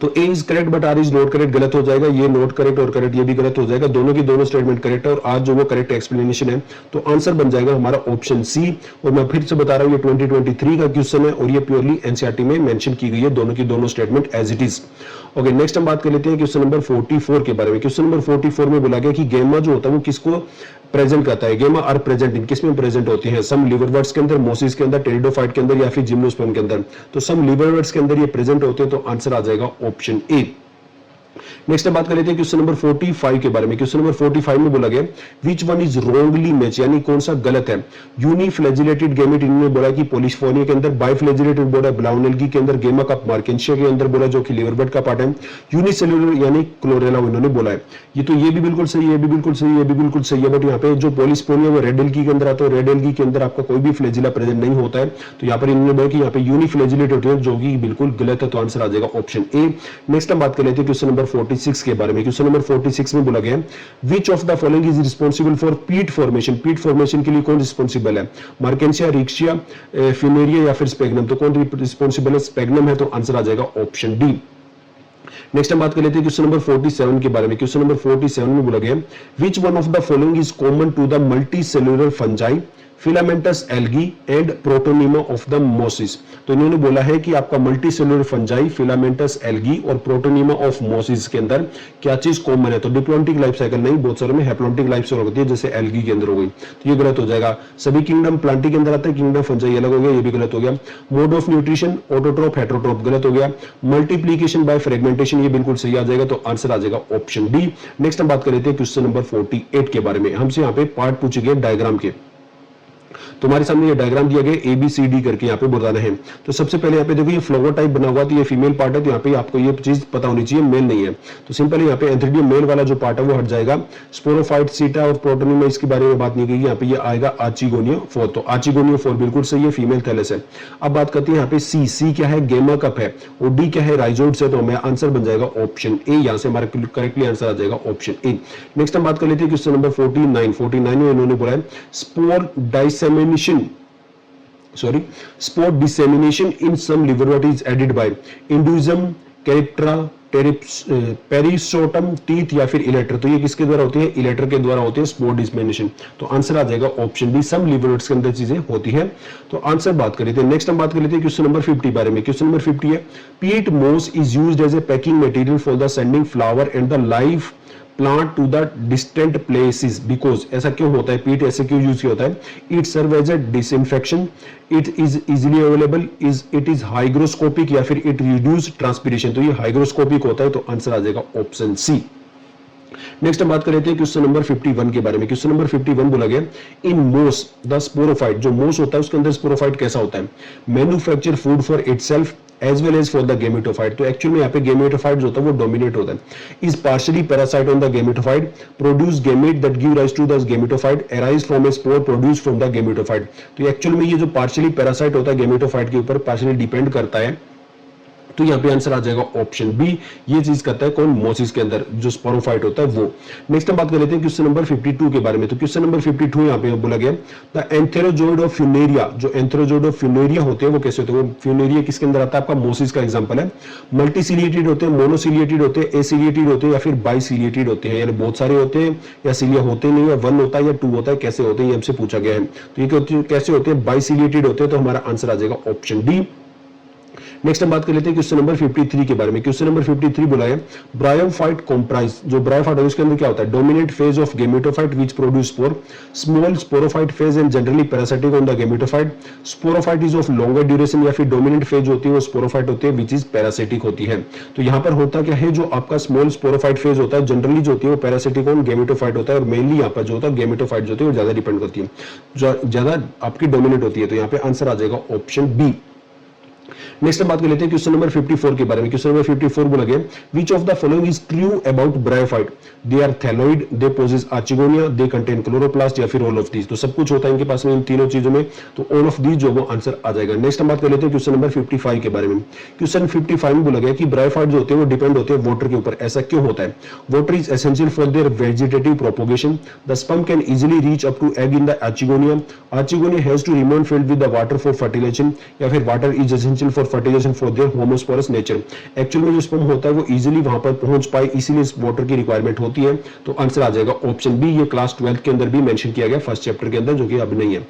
तो A is correct but R is not correct गलत हो जाएगा, ये नॉट करेक्ट और करेक्ट ये भी गलत हो जाएगा, दोनों की दोनों स्टेटमेंट करेक्ट है और आज जो वो करेक्ट एक्सप्लेनेशन है। तो आंसर बन जाएगा हमारा ऑप्शन सी। और मैं फिर से बता रहा हूं ये 2023 का क्वेश्चन है और ये प्योरली एनसीईआरटी में मेंशन की गई है, दोनों की दोनों statement as it is. Okay, next हम बात कर लेते हैं क्वेश्चन नंबर 44 के बारे में। क्वेश्चन नंबर 44 में बोला गया कि गेमा जो होता है वो किसको प्रेजेंट करता है। गेमा आर प्रेजेंट इन किस में प्रेजेंट होती है, सम लिवरवर्ट्स के अंदर, मोसिस के अंदर, टेरिडोफाइट के अंदर या फिर जिम्नोस्पर्म के अंदर। तो सम लिवरवर्ट्स के अंदर ये प्रेजेंट होते हैं, तो आंसर आ जाएगा ऑप्शन ए। नेक्स्ट बात कर लेते हैं क्वेश्चन नंबर 45 के बारे में। क्वेश्चन नंबर 45 में बोला गया which one is wrongly match, यानी कौन सा गलत है। यूनिफ्लैजिलेटेड गैमेट इन्होंने बोला कि पोलिफोनिया के अंदर, बाइफ्लैजिलेटेड बोला ब्लाउनेल्गी के अंदर, गेमा का मार्केंशिया के अंदर बोला जो कि लिवरबर्ट का पार्ट है, यूनिसेल्युलर यानी क्लोरेला इन्होंने बोला है। ये भी बिल्कुल सही है, ये भी बिल्कुल सही है, ये भी बिल्कुल सही है, बट यहाँ पे जो पोलिस्पोनिया वो रेड एल्गी के अंदर आता है, रेड एल्गी के अंदर आपका कोई भी फ्लैजिला प्रेजेंट नहीं होता है। तो यहाँ पर इन्होंने बोला कि यहाँ पे यूनिफ्लैजिलेटेड होती है, जो कि बिल्कुल गलत है, तो आंसर आ जाएगा ऑप्शन ए। नेक्स्ट हम बात कर लेते हैं क्वेश्चन नंबर 46 के बारे में। क्वेश्चन नंबर 46 में बोला गया which of the following is responsible for पीट फॉर्मेशन। पीट फॉर्मेशन के लिए कौन रिस्पांसिबल है, मार्केंशिया, रिक्शिया, फ्यूनेरिया या फिर स्पेग्नम। तो कौन रिस्पांसिबल है, स्पेग्नम है, तो आंसर आ जाएगा ऑप्शन डी। नेक्स्ट हम बात कर लेते हैं क्वेश्चन नंबर 47 के बारे में। क्वेश्चन नंबर 47 में बोला गया which one of the following is common to the multicellular fungi, filamentous algae and protonema of the mosses. तो इन्होंने बोला है कि आपका multicellular fungi, filamentous algae और प्रोटोनिमा ऑफ मोसिस के अंदर क्या चीज कॉमन है। तो डिप्लॉन्टिक लाइफ साइकिल नहीं, बहुत सारे में हैप्लॉन्टिक लाइफ साइकिल होती है, जैसे एल्गी के अंदर हो गई, तो ये गलत हो जाएगा। सभी किंगडम प्लांटी के अंदर आता है, किंगडम फंजाई अलग हो गया, ये भी गलत हो गया। मोड ऑफ न्यूट्रिशन ऑटोट्रोप हेटेरोट्रोप गलत हो गया। मल्टीप्लीकेशन बाय फ्रेगमेंटेशन ये बिल्कुल सही आ जाएगा, तो आंसर आ जाएगा ऑप्शन डी। नेक्स्ट हम बात कर लेते हैं क्वेश्चन नंबर 48 के बारे में। हमसे यहाँ पे पार्ट पूछे गए डायग्राम के, तुम्हारे सामने ये डायग्राम दिया गया ABCD करके यहाँ पे बताना है। तो सबसे पहले यहाँ पे देखो ये फ्लावर टाइप बना हुआ, तो ये फीमेल पार्ट है, तो यहाँ पे आपको ये चीज पता होनी चाहिए मेल नहीं है। तो सिंपल यहाँ पे एंथ्रीडियम मेल वाला जो पार्ट है वो हट जाएगा। स्पोरोफाइट, सीटा और प्रोटोनिमा इसके बारे में बात नहीं की, यहाँ पे ये आएगा आर्चिगोनिया 4। तो आर्चिगोनिया 4 बिल्कुल सही है, फीमेल थैलेस है। अब बात करते हैं यहाँ पे सी क्या है, गेमा कप है, और डी क्या है, राइजोइड्स है। तो हमें आंसर बन जाएगा ऑप्शन ए, यहाँ से हमारा करेक्टली आंसर आ जाएगा ऑप्शन ए। नेक्स्ट हम बात कर लेते हैं क्वेश्चन नंबर 49 में इन्होंने बोला है spore dissemination in some liverwort is aided by indusium, calyptra, peristome, teeth या फिर इलेक्टर। तो ये किसके द्वारा होती है, इलेक्टर के द्वारा होती है स्पोर डिस्सेमिनेशन। तो आंसर आ जाएगा ऑप्शन डी, सम लिवरवर्ट्स के अंदर चीजें होती है। तो आंसर बात कर लेते हैं। नेक्स्ट हम बात कर लेते हैं क्वेश्चन नंबर 50 बारे में। क्वेश्चन नंबर 50 है peat moss is used as a packing material for the sending flower and the live plant to the distant places because. ऐसा क्यों होता है, पीट ऐसे क्यों यूज किया होता है। It serve as a disinfection, it is easily available, it is hygroscopic या फिर इट रिड्यूस ट्रांसपीरेशन। तो ये हाइग्रोस्कोपिक होता है, तो आंसर आ जाएगा ऑप्शन सी। नेक्स्ट हम बात कर लेते हैं क्वेश्चन नंबर 51 के बारे में। क्वेश्चन नंबर 51 बोला गया इन मोस द स्पोरोफाइट, जो मोस होता है उसके अंदर स्पोरोफाइट कैसा होता है, manufacture food for itself as well as for the gametophyte. तो एक्चुअल में यहाँ पे गेमेटोफाइट जो होता है वो डोमिनेट होता है। Is partially parasite on the gametophyte, produce gamete that give rise to the gametophyte, arise from a spore produce from the gametophyte. तो एक्चुअल में ये जो पार्शियली पैरासाइट होता है गेमेटोफाइट के ऊपर पार्शियली डिपेंड करता है, तो यहाँ पे आंसर आ जाएगा ऑप्शन बी। ये चीज करता है कौन, मोसिस के अंदर जो स्पोरोफाइट होता है वो। नेक्स्ट हम बात कर लेते हैं क्वेश्चन नंबर 52 के बारे में। तो क्वेश्चन नंबर 52 यहाँ पे बोला गया द एंथेरोजोइड ऑफ फ्यूनेरिया, जो एंथेरोजोइड ऑफ फ्यूनेरिया होते हैं वो कैसे होते हैं, वो फ्यूनेरिया किसके अंदर आता है, आपका मोसिस का एग्जांपल है। मल्टीसिलिएटेड होते हैं, मोनोसिलिएटेड होते हैं, एसिलिएटेड होते हैं या फिर बाइसिलिएटेड होते हैं, यानी बहुत सारे होते हैं या सिलिया होते नहीं है, 1 होता है या 2 होता है, कैसे होते हैं ये हमसे पूछा गया है। तो ये कैसे होते हैं, बाइसिलिएटेड होते हैं, तो हमारा आंसर आ जाएगा ऑप्शन डी। नेक्स्ट हम बात कर लेते हैं क्वेश्चन नंबर 53 के बारे में। क्वेश्चन नंबर 53 बोला है ब्रायोफाइट कॉम्प्राइज, जो ब्रायोफाइट है उसके अंदर क्या होता है, dominant phase of gametophyte which produce spore, small sporophyte phase and generally parasitic on the gametophyte, sporophyte is of longer duration या फिर डोमिनेंट फेज होती है वो स्पोरोफाइट होती है व्हिच इज पैरासिटिक होती है। तो यहाँ पर होता क्या है, जो आपका स्मॉल स्पोरोफाइट फेज होता है जनरली जो होती है वो पैरासिटिक ऑन गेमेटोफाइट होता है, और मेनली यहाँ पर जो होता है गेमेटोफाइट जो होती है वो ज्यादा डिपेंड करती है, ज्यादा आपकी डोमिनेट होती है। तो यहाँ पे आंसर आ जाएगा ऑप्शन बी। नेक्स्ट हम बात कर लेते हैं क्वेश्चन नंबर 54 के बारे में। क्वेश्चन नंबर 54 बोला गया which of the following is true about bryophyte, they are thalloid, they possess archegonia, they contain chloroplast या फिर ऑल ऑफ दीज। तो सब कुछ होता है इनके पास में इन तीनों चीजों में, तो ऑल ऑफ दीज जो वो आंसर आ जाएगा। नेक्स्ट हम बात कर लेते हैं क्वेश्चन नंबर 55 के बारे में। क्वेश्चन 55 में बोला गया कि ब्रायोफाइट जो होते हैं वो डिपेंड होते हैं वाटर के ऊपर। ऐसा क्यों होता है, water is essential for their vegetative propagation, the sperm can easily reach up to egg in the archegonia, archegonia has to remain filled with the water for fertilization, या फिर water is essential essential for fertilization for their homosporous nature. Actual में जो sperm होता है वो easily वहां पर पहुंच पाए, इसीलिए इस वाटर की रिक्वायरमेंट होती है। तो आंसर आ जाएगा ऑप्शन बी। ये क्लास 12 के अंदर भी मेंशन किया गया फर्स्ट चैप्टर के अंदर, जो कि अब नहीं है।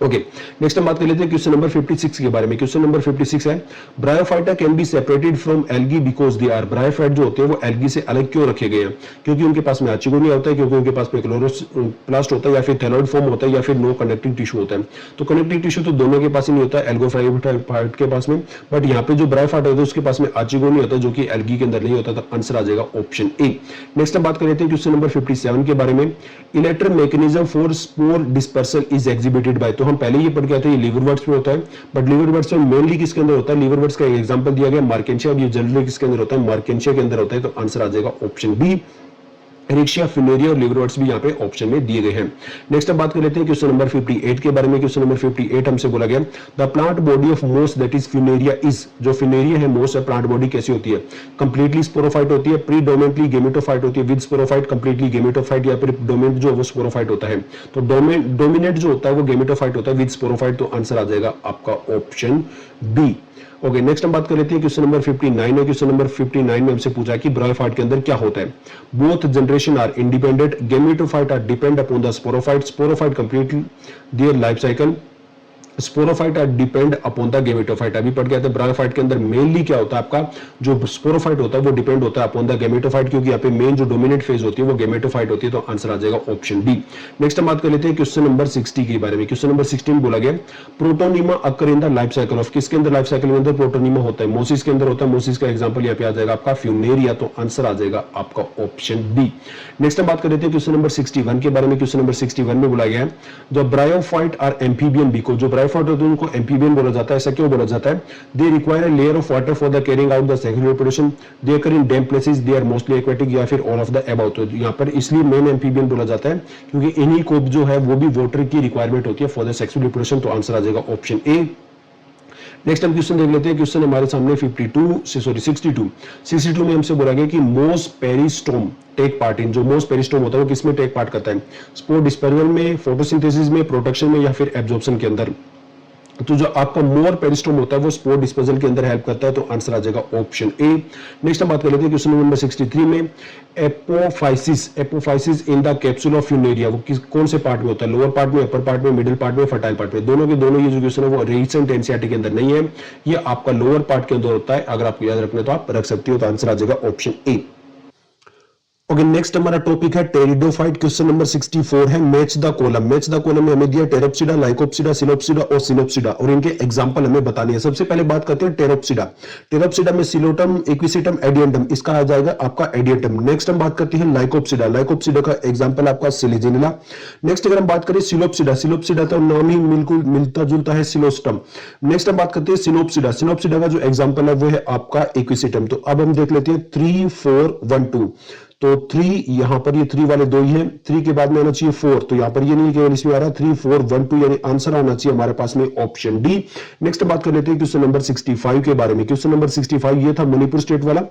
ओके, नेक्स्ट हम बात कर लेते हैं क्वेश्चन नंबर 56 के बारे में। क्वेश्चन नंबर 56 है bryophyta can be separated from algae because they are, bryophyte जो होते हैं वो एल्गी से अलग क्यों रखे गए हैं? क्योंकि उनके पास में आर्चिगोनिया होता है, क्योंकि उनके पास में क्लोरोप्लास्ट होता है, या फिर थैलॉइड फॉर्म होता है, या फिर नो कनेक्टिंग टिश्यू होता है। तो कनेक्टिंग टिश्यू तो दोनों के पास ही नहीं होता है, एल्गोफाइट के पास में, बट यहाँ पे जो ब्रायोफाइट होता है उसके पास में आर्चिगोनिया होता है, जो कि एल्गी के अंदर नहीं होता। तो आंसर आ जाएगा ऑप्शन ए। नेक्स्ट हम बात कर लेते हैं क्वेश्चन नंबर 57 के बारे में। Electric mechanism for spore dispersal is exhibited by, तो हम पहले ये पढ़ के आते हैं लीवर वर्ड्स में होता है, बट लीवर वर्ड्स में मेनली किसके अंदर होता है? लीवर वर्ड्स का एग्जांपल दिया गया मार्केंशिया, और ये जनरली किसके अंदर होता है? मार्केंशिया के अंदर होता है। तो आंसर आ जाएगा ऑप्शन बी। एरिक्शिया, फ्यूनेरिया और लीवर वर्ड्स भी यहाँ पे ऑप्शन में दिए गए हैं। नेक्स्ट अब बात कर लेते हैं क्वेश्चन नंबर 58 के बारे में। क्वेश्चन नंबर 58 हमसे बोला गया द प्लांट बॉडी ऑफ मोस दैट इज फ्यूनेरिया इज, जो फ्यूनेरिया है मोस है, प्लांट बॉडी कैसी होती है? कंप्लीटली स्पोरोफाइट होती है, प्रीडोमिनेटली गेमेटोफाइट होती है, विद स्पोरोफाइट, कंप्लीटली गेमेटोफाइट, या फिर डोमिनेंट जो है वो स्पोरोफाइट होता है। तो डोमिनेट जो होता है वो गेमेटोफाइट होता है, विद स्पोरोफाइट। तो आंसर आ जाएगा आपका ऑप्शन बी। ओके, नेक्स्ट हम बात कर लेते हैं क्वेश्चन नंबर 59 है। क्वेश्चन नंबर 59 में हमसे पूछा कि ब्रायोफाइट के अंदर क्या होता है? Both generation are independent, gametophyte are depend upon the sporophyte, sporophyte complete their life cycle, sporophyte are depend upon the gametophyte. अभी पढ़ के आते हैं ब्रायोफाइट के अंदर मेनली क्या होता है आपका, जो स्पोरोफाइट होता है वो डिपेंड होता है अपॉन द गेमेटोफाइट, क्योंकि यहाँ पे मेन जो डोमिनेंट फेज होती है वो गेमेटोफाइट होती है। तो आंसर आ जाएगा ऑप्शन डी। नेक्स्ट हम बात कर लेते हैं क्वेश्चन नंबर 60 के बारे में। क्वेश्चन नंबर 16 बोला गया protonema occur in the life cycle of, किसके अंदर लाइफ साइकिल के अंदर प्रोटोनिमा होता है? मोसिस के अंदर होता है। मोसिस का एग्जांपल यहाँ पे आ जाएगा आपका फ्यूनेरिया। तो आंसर आ जाएगा आपका ऑप्शन बी। नेक्स्ट हम बात कर लेते हैं क्वेश्चन नंबर 61 के बारे में। क्वेश्चन नंबर 61 में बोला गया है जो ब्रायोफाइट आर एम्फीबियन, बिकॉज़ जो ब्रायोफाइट होते हैं उनको एम्फीबियन बोला जाता है। ऐसा क्यों बोला जाता है? They require a layer of water for the carrying out the sexual reproduction, they occur in damp places, they are mostly aquatic, या फिर ऑल ऑफ द अबव। तो यहाँ पर इसलिए मेन एम्फीबियन बोला जाता है क्योंकि इन्हीं को जो है वो भी वाटर की रिक्वायरमेंट होती है फॉर द सेक्सुअल रिप्रोडक्शन। तो आंसर आ जाएगा ऑप्शन ए। नेक्स्ट हम क्वेश्चन देख लेते हैं। क्वेश्चन हमारे सामने 62 में हमसे बोला गया कि मोस पेरिस्टोम टेक पार्ट इन, जो मोस पेरिस्टोम होता है वो किसमें टेक पार्ट करता है? स्पोर डिस्पर्सल में, फोटोसिंथेसिस में, प्रोटेक्शन में, या फिर एब्जॉर्प्शन के अंदर। तो जो आपका मोर पेरिस्टोम होता है वो स्पोर डिस्पर्सल के अंदर हेल्प करता है। तो आंसर आ जाएगा ऑप्शन ए। नेक्स्ट हम बात कर लेते हैं क्वेश्चन नंबर 63 में apophysis in the capsule of Funaria, वो कौन से पार्ट में होता है? लोअर पार्ट में, अपर पार्ट में, मिडिल पार्ट में, फर्टाइल पार्ट में? दोनों के दोनों ये जो क्वेश्चन है वो रिसेंट एनसीईआरटी के अंदर नहीं है, ये आपका लोअर पार्ट के अंदर होता है। अगर आपको याद रखना है तो आप रख सकते हो। तो आंसर आ जाएगा ऑप्शन ए। ओके, नेक्स्ट हमारा टॉपिक है टेरिडोफाइट। क्वेश्चन नंबर 64 है match the column. Match the column में हमें दिया टेरोप्सिडा, लाइकोप्सिडा, सिलोप्सिडा और सिनोप्सिडा, और इनके एग्जांपल हमें बतानी है। सबसे पहले बात करते हैं टेरोप्सिडा। टेरोप्सिडा में सिलोटम, इक्विसिटम, एडियंटम, इसका आ जाएगा आपका एडियंटम। नेक्स्ट हम बात करते हैं लाइकोप्सिडा। लाइकोप्सिडा का एग्जांपल आपका सिलिजिनिला। नेक्स्ट अगर हम बात करें सिलोप्सिडा, सिलोप्सिडा तो नाम ही बिल्कुल मिलता जुलता है, सिलोस्टम। नेक्स्ट हम बात करते हैं सिनोप्सिडा। सिनोप्सिडा का जो एग्जांपल है वो है आपका इक्विसिटम। तो अब हम देख लेते हैं 3 4 1 2। तो 3 यहां पर ये 3 वाले दो ही हैं, 3 के बाद में आना चाहिए 4, तो यहां पर ये नहीं केवल इसमें आ रहा 3 4 1 2, यानी आंसर आना चाहिए हमारे पास में ऑप्शन डी। नेक्स्ट बात कर लेते हैं क्वेश्चन नंबर 65 के बारे में। क्वेश्चन नंबर 65 ये था मणिपुर स्टेट वाला,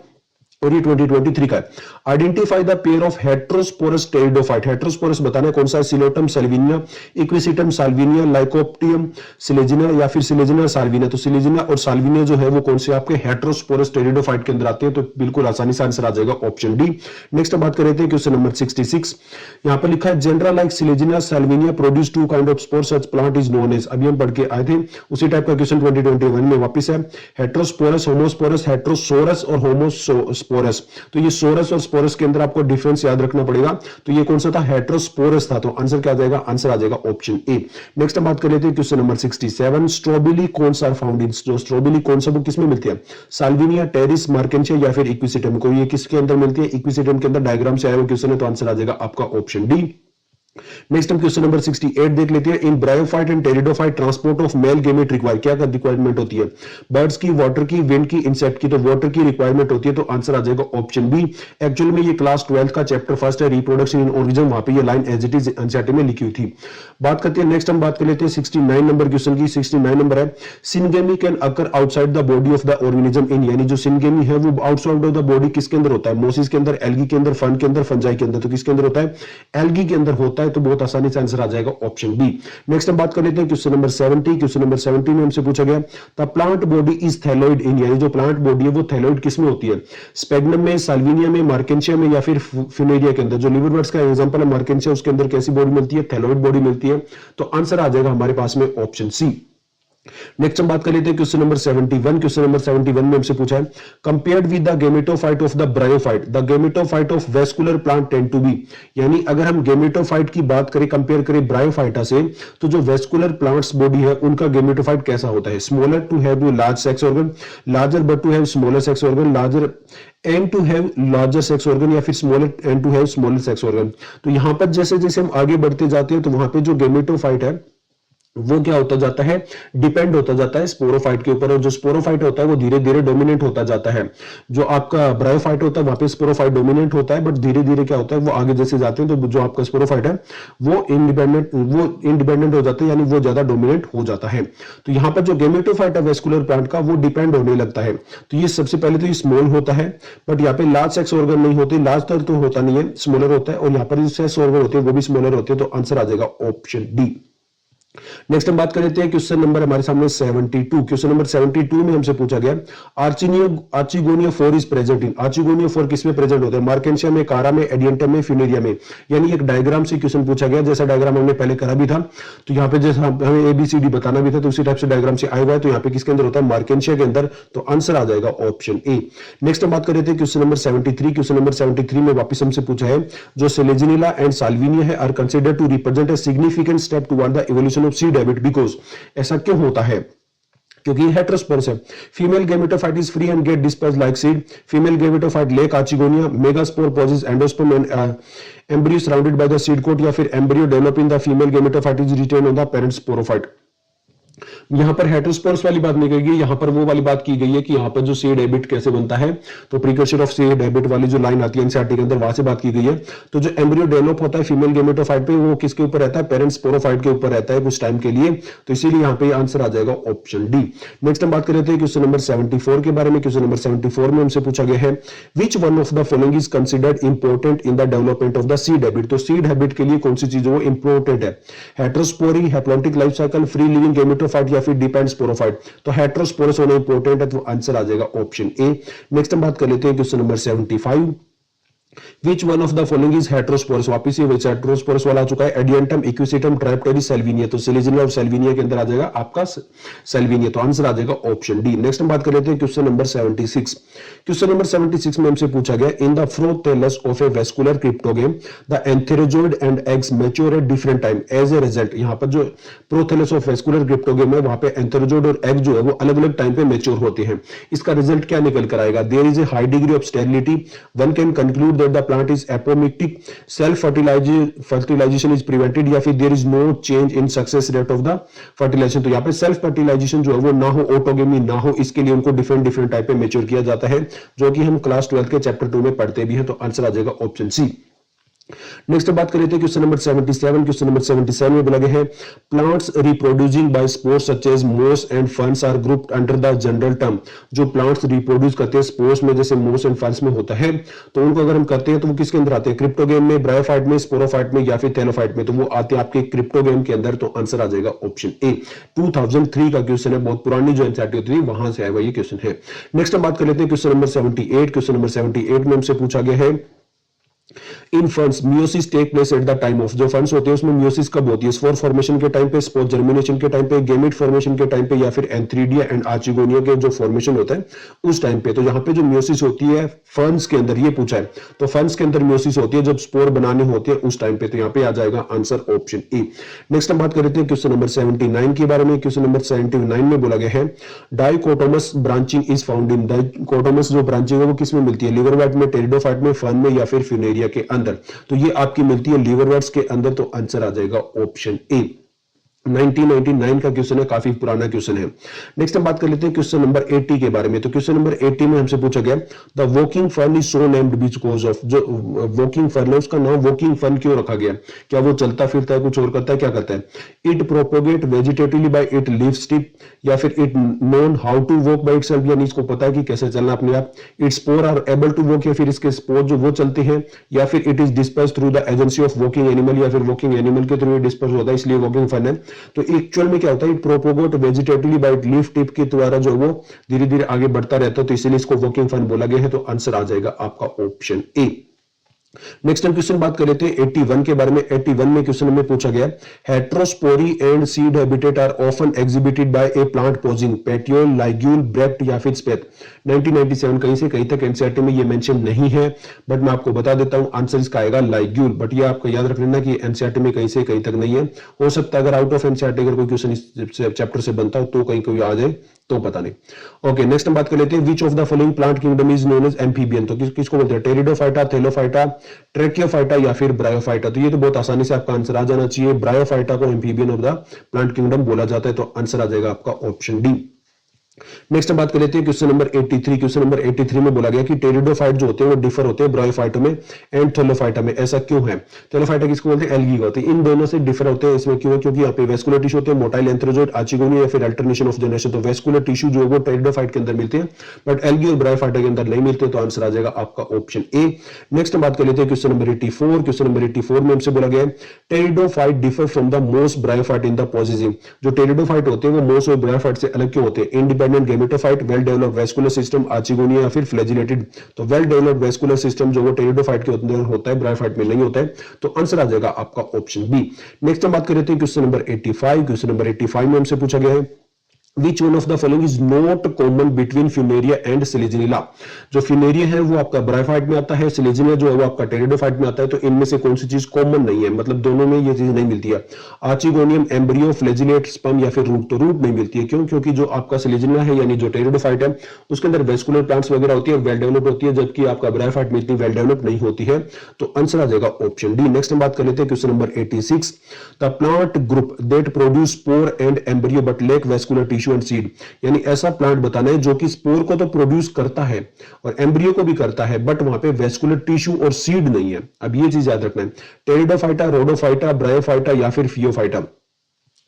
और ये 2023 का है। Identify the pair of heterosporous pteridophyte. Heterosporous बताना कौन सा है? सिलोटम, साल्विनिया, इक्विसिटम, साल्विनिया, लाइकोप्टियम, सिलेजिना, या फिर सिलेजिना, साल्विनिया। तो सिलेजिना और साल्विनिया जो है वो कौन से आपके हेट्रोस्पोरस टेरिडोफाइट के अंदर आते हैं। तो बिल्कुल आसानी से आंसर आ जाएगा ऑप्शन डी। नेक्स्ट बात कर रहे थे क्वेश्चन नंबर 66। यहां पर लिखा है genera like Selaginella, Salvinia produce two kind of spore such plant is known as. अभी हम पढ़ के आए थे उसी टाइप का क्वेश्चन 2021 में वापस है। हेट्रोस्पोरस, होमोस्पोरस, हेट्रोसोरस और होमोस्पोरस। तो ये सोरस और स्पोरस के अंदर आपको डिफरेंस याद रखना पड़ेगा। तो ये कौन सा था? हेट्रोस्पोरस था। तो आंसर क्या आ जाएगा? आंसर आ जाएगा ऑप्शन ए। नेक्स्ट हम बात कर लेते हैं question number 67। Strawberry corns are found in, जो स्ट्रॉबेरी कॉर्न्स वो किसमें मिलती है? साल्विनिया, टेरिस, मार्केंशिया या फिर इक्विसिटम। को ये किसके अंदर मिलती है? इक्विसिटम के अंदर। डायग्राम से आया हुआ क्वेश्चन है, तो आंसर आ जाएगा आपका ऑप्शन डी। नेक्स्ट हम क्वेश्चन नंबर 68 देख लेते हैं। In bryophyte and pteridophyte transport of male gamete require, क्या क्या रिक्वायरमेंट होती है? बर्ड्स की, वाटर की, विंड की, इंसेक्ट की। तो वाटर की रिक्वायरमेंट होती है। तो आंसर आ जाएगा ऑप्शन बी। एक्चुअली में ये क्लास 12 का चैप्टर फर्स्ट है, रिप्रोडक्शन इन ऑर्गेनिज्म, वहां पे ये line as it is NCERT में लिखी हुई थी। बात करते हैं नेक्स्ट हम बात कर लेते हैं 69 नंबर क्वेश्चन की। 69 नंबर है syngamy can occur outside the body of the organism in, यानी जो सिनगेमी है वो आउटसाइड ऑफ द बॉडी किसके अंदर होता है? मोसिस के अंदर, एल्गी के अंदर, फंड के अंदर, फंजाई के अंदर। तो किसके अंदर होता है? एल्गी के अंदर होता है। है तो बहुत आसानी से आंसर आ जाएगा ऑप्शन बी। नेक्स्ट हम बात कर लेते हैं क्वेश्चन नंबर 70। क्वेश्चन नंबर 70 में हमसे पूछा गया the plant body is thalloid in, यानी जो प्लांट बॉडी है वो थैलोइड किसमें होती है? स्पेगनम में, साल्विनिया में, मार्केंशिया में या फिर फिनेरिया के अंदर। जो लिवरवर्ट्स का एग्जांपल है मार्केंशिया, उसके अंदर कैसी बॉडी मिलती है? थैलोइड बॉडी मिलती है। तो आंसर आ जाएगा हमारे पास में ऑप्शन सी। नेक्स्ट हम बात कर लेते हैं क्वेश्चन नंबर 71। क्वेश्चन नंबर 71 में हमसे पूछा है compared with the gametophyte of the bryophyte the gametophyte of vascular plant tend to be, यानी अगर हम गेमेटोफाइट की बात करें, कंपेयर करें ब्रायोफाइटा से, तो जो वेस्कुलर प्लांट्स बॉडी है उनका गेमेटोफाइट कैसा होता है? Smaller to have large sex organ, larger but to have smaller sex organ, larger and to have larger sex organ, या फिर smaller and to have smaller sex organ. तो यहां पर जैसे जैसे हम आगे बढ़ते जाते हैं तो वहां पे जो गेमेटोफाइट है वो क्या होता जाता है? डिपेंड होता जाता है स्पोरोफाइट के ऊपर, और जो स्पोरोफाइट होता है वो धीरे धीरे डोमिनेट होता जाता है। जो आपका ब्रायोफाइट होता है वहां पे स्पोरोफाइट डोमिनेट होता है, बट धीरे धीरे क्या होता है वो आगे जैसे जाते हैं तो जो आपका स्पोरोफाइट है वो इंडिपेंडेंट हो जाता है, यानी वो ज्यादा डोमिनेट हो जाता है। तो यहां पर जो गेमेटोफाइट है वेस्कुलर प्लांट का वो डिपेंड होने लगता है। तो ये सबसे पहले तो ये स्मॉल होता है, बट यहाँ पे लार्ज सेक्स ऑर्गन नहीं होते, लार्ज तो होता नहीं है, स्मॉलर होता है, और यहाँ पर जो सेक्स ऑर्गन होते हैं वो भी स्मॉलर होते हैं। तो आंसर आ जाएगा ऑप्शन डी। नेक्स्ट हम बात कर लेते हैं क्वेश्चन नंबर हमारे सामने 72। क्वेश्चन नंबर 72 में हमसे पूछा गया archegonia 4 is present in, archegonia 4 किसमें प्रेजेंट होता है? मार्केंशिया में, कारा में, एडियंटम में, फिनेरिया में। यानी एक डायग्राम से क्वेश्चन पूछा गया, जैसा डायग्राम हमने पहले करा भी था, तो यहाँ पे जैसा हमें एबीसीडी बताना भी था तो उसी टाइप से डायग्राम से आया हुआ है। तो यहाँ पे किसके अंदर होता है? मार्केंशिया के अंदर। तो आंसर आ जाएगा ऑप्शन ए। नेक्स्ट हम बात कर लेते हैं क्वेश्चन नंबर 73। क्वेश्चन नंबर 73 में वापस हमसे पूछा है जो सेलेजिनिला एंड साल्विनिया है are considered to represent a significant step toward the evolution of seed habit, because ऐसा क्यों होता है? क्योंकि हेटेरोस्पोरस है। Female gametophyte is free and get disperse like seed, female gametophyte lack archegonia, megaspore possess endosperm and embryo surrounded by the seed coat, या फिर embryo develop in the female gametophyte is retain on the parent sporophyte. यहां पर heterosporous वाली बात नहीं कही गई, यहां पर वो वाली बात की गई है कि यहां पर जो सीड हैबिट कैसे बनता है, तो प्रीकर्सर ऑफ सीड हैबिट वाली जो लाइन आती है एनसीईआरटी के अंदर वहां से बात की गई है। तो जो एम्ब्रियो डेवलप होता है फीमेल गेमेटोफाइट पे वो किसके ऊपर रहता है? पेरेंट स्पोरोफाइट के ऊपर रहता है कुछ टाइम के लिए। तो इसीलिए यहां पे आंसर आ जाएगा ऑप्शन डी। नेक्स्ट हम बात कर लेते हैं क्वेश्चन नंबर 74 के बारे में। क्वेश्चन नंबर 74 में हमसे पूछा गया है which one of the following is considered important in the development of the seed habit. तो सीड हैबिट के लिए कौन सी चीज वो इंपॉर्टेंट है? Heterospory, haplontic life cycle, free living gametophyte, या फिर डिपेंड स्पोरोफाइट। तो हेटेरोस्पोरस होना इंपॉर्टेंट है, तो आंसर आ जाएगा ऑप्शन ए। नेक्स्ट हम बात कर लेते हैं question number 75। Which one of the following is heterosporous? वापिस ये हेटेरोस्पोरस वाला आ चुका है। एडियंटम, इक्विसिटम, ट्राइप्टेरिस, सेल्विनिया। तो सेलेजिनिया और सेल्विनिया के अंदर आ जाएगा आपका सेल्विनिया। तो आंसर आ जाएगा ऑप्शन डी। नेक्स्ट हम बात कर लेते हैं क्वेश्चन नंबर 76। क्वेश्चन नंबर 76 में हमसे पूछा गया in the prothallus of a vascular cryptogam the antherozoid and eggs mature at different time as a result. यहां पर जो प्रोथेलस ऑफ वेस्कुलर क्रिप्टोगेम है वहां पे एंथेरोजोइड और एग जो है वो अलग अलग टाइम पे मैच्योर होते हैं। इसका रिजल्ट क्या निकल कर आएगा? There is a high degree of sterility, one can conclude that the plant is apomictic, self fertilization is prevented, या फिर there is no change in success rate of the fertilization। तो यहाँ पे सेल्फ फर्टिलाइजेशन जो है वो ना हो, ऑटोगेमी ना हो, इसके लिए उनको डिफरेंट टाइप पे मेच्योर किया जाता है, जो कि हम क्लास 12 के चैप्टर 2 में पढ़ते भी हैं। तो आंसर आ जाएगा ऑप्शन सी। नेक्स्ट बात कर लेते हैं क्वेश्चन नंबर 77। क्वेश्चन नंबर 77 में बोला गया है plants reproducing by spores such as moss and ferns are grouped under the general term. जो प्लांट्स रिप्रोड्यूस करते हैं स्पोर्स में, जैसे मोस एंड फर्न्स में होता है, तो उनको अगर हम करते हैं तो वो किसके अंदर आते हैं? क्रिप्टोगेम में, ब्रायोफाइट में, स्पोरोफाइट में, या फिर थैलोफाइट में। तो वो आते हैं आपके क्रिप्टोगेम के अंदर। तो आंसर आ जाएगा ऑप्शन ए। 2003 का क्वेश्चन है, बहुत पुरानी जो एनसीईआरटी होती थी वहां से आया हुआ ये क्वेश्चन है। नेक्स्ट हम बात कर लेते हैं क्वेश्चन नंबर 78। क्वेश्चन नंबर 78 में हमसे पूछा गया है in ferns meiosis take place at the time of. जो फंड्स होते हैं उसमें मियोसिस कब होती है? स्पोर फॉर्मेशन के टाइम पे, स्पोर जर्मिनेशन के टाइम पे, गेमेट फॉर्मेशन के टाइम पे, या फिर एंथ्रीडिया एंड आर्चिगोनिया के जो फॉर्मेशन होता है उस टाइम पे। तो यहाँ पे जो मियोसिस होती है फंड्स के अंदर, ये पूछा है, तो फंड्स के अंदर मियोसिस होती है जब स्पोर बनाने होते हैं उस टाइम पे। तो यहाँ पे आ जाएगा आंसर ऑप्शन ए। नेक्स्ट हम बात कर लेते हैं क्वेश्चन नंबर 79 के बारे में। क्वेश्चन नंबर 79 में बोला गया है dichotomous branching is found in. Dichotomous जो ब्रांचिंग है वो किसमें मिलती है? लिवरवर्ट में, टेरिडोफाइट में, फर्न में, या फिर फिनेरिया के अंदर। तो ये आपकी मिलती है लिवरवर्ट्स के अंदर। तो आंसर आ जाएगा ऑप्शन ए। 1999 का क्वेश्चन है, काफी पुराना क्वेश्चन है। नेक्स्ट हम बात कर लेते हैं क्वेश्चन नंबर 80 के बारे में। तो क्वेश्चन नंबर 80 में हमसे पूछा गया the walking fern is so named because of, जो वॉकिंग फर्न है उसका नाम वॉकिंग फर्न क्यों रखा गया? क्या वो चलता फिरता है, कुछ और करता है, क्या करता है? It propagate vegetatively by it leaves tip, या फिर it known how to walk by itself, यानी इसको पता है कि कैसे चलना अपने आप। Its spore are able to walk, या फिर इसके स्पोर जो वो चलते हैं, या फिर it is disperse through the agency of walking animal, या फिर वॉकिंग एनिमल के थ्रू डिस्पर्स होता है, इसलिए वॉकिंग फर्न है। तो एक्चुअल में क्या होता है? Propagate vegetatively by leaf tip के द्वारा जो वो धीरे धीरे आगे बढ़ता रहता है, तो इसीलिए इसको वॉकिंग फर्न बोला गया है। तो आंसर आ जाएगा आपका ऑप्शन ए। नेक्स्ट हम क्वेश्चन बात कर लेते हैं 81 के बारे में। 81 में क्वेश्चन में पूछा गया heterospory and seed habitat are often exhibited by a plant possessing petiole, ligule, bract या फिर स्पेथ। 1997 कहीं से कहीं तक एनसीईआरटी में ये मेंशन नहीं है, बट मैं आपको बता देता हूं आंसर इसका आएगा लाइग्यूल। बट ये आपको याद रख लेना कि एनसीईआरटी में कहीं से कहीं तक नहीं है। हो सकता है अगर आउट ऑफ एनसीईआरटी अगर कोई क्वेश्चन इस चैप्टर से बनता हो तो कहीं कोई आ जाए, तो पता नहीं। ओके, नेक्स्ट हम बात कर लेते हैं which of the following plant kingdom is known as amphibian. तो किसको बोलते हैं? टेरिडोफाइटा, थैलोफाइटा, ट्रेकियोफाइटा या फिर ब्रायोफाइटा। तो ये तो बहुत आसानी से आपका आंसर आ जाना चाहिए। ब्रायोफाइटा को amphibian of the plant kingdom बोला जाता है। तो आंसर आ जाएगा आपका ऑप्शन डी। नेक्स्ट हम बात कर लेते हैं क्वेश्चन नंबर 83। क्वेश्चन नंबर 83 में बोला गया कि टेरिडोफाइट जो होते हैं वो डिफर होते हैं ब्रायोफाइटों में एंड थैलोफाइटा में। ऐसा क्यों है? थैलोफाइटा किसको बोलते हैं? एल्गी को होते हैं। इन दोनों से डिफर होते हैं, इसमें क्यों है? क्योंकि यहाँ पे वेस्कुलर टिश्यू होते हैं, मोटाइल एंथ्रोजोइड, आर्चिगोनिया या फिर अल्टरनेशन ऑफ जनरेशन। तो वेस्कुलर टिश्यू जो है वो टेरिडोफाइट के अंदर मिलते हैं, बट एल्गी और ब्रायोफाइटा के अंदर नहीं मिलते। तो आंसर आ जाएगा आपका ऑप्शन ए। नेक्स्ट हम बात कर लेते हैं क्वेश्चन नंबर 84। क्वेश्चन नंबर 84 में हमसे बोला गया pteridophyte differ from the most bryophyte in the positive. जो टेरिडोफाइट होते हैं वो मोस्ट और ब्रायोफाइट से अलग क्यों होते हैं? Independent gametophyte, well developed vascular system, archegonia या फिर फ्लैजिलेटेड। तो वेल डेवलप्ड वेस्कुलर सिस्टम जो वो टेरिडोफाइट के अंदर होता है, ब्रायोफाइट में नहीं होता है। तो आंसर आ जाएगा आपका ऑप्शन बी। नेक्स्ट हम बात कर लेते हैं क्वेश्चन नंबर 85। क्वेश्चन नंबर 85 में हमसे पूछा गया है Which one of the following is not common between Funaria and Selaginella? जो फ्यूनेरिया है वो आपका ब्रायोफाइट में आता है, सिलेजिनिया जो है वो आपका टेरिडोफाइट में आता है। तो इनमें से कौन सी चीज कॉमन नहीं है? मतलब दोनों में ये चीज नहीं मिलती है। आर्चिगोनियम, एम्ब्रियो, फ्लैजिलेट, स्पर्म या फिर रूट। तो रूट नहीं मिलती है। क्यों? क्योंकि जो आपका सिलेजिनिया है यानी जो टेरिडोफाइट है उसके अंदर वेस्कुलर प्लांट्स वगैरह होती है, वेल डेवलप्ड होती है, जबकि आपका ब्रायोफाइट में इतनी वेल डेवलप्ड नहीं होती है। तो आंसर आ जाएगा ऑप्शन डी। नेक्स्ट हम बात कर लेते हैं question number 86। The plant group that produce spore and embryo but lake vascular tissue and seed. यानी ऐसा प्लांट बताना है जो कि स्पोर को तो प्रोड्यूस करता है और एम्ब्रियो को भी करता है, बट वहां पे वेस्कुलर टिश्यू और सीड नहीं है। अब ये चीज याद रखना है। टेरिडोफाइटा, रोडोफाइटा, ब्रायोफाइटा या फिर फियोफाइटा,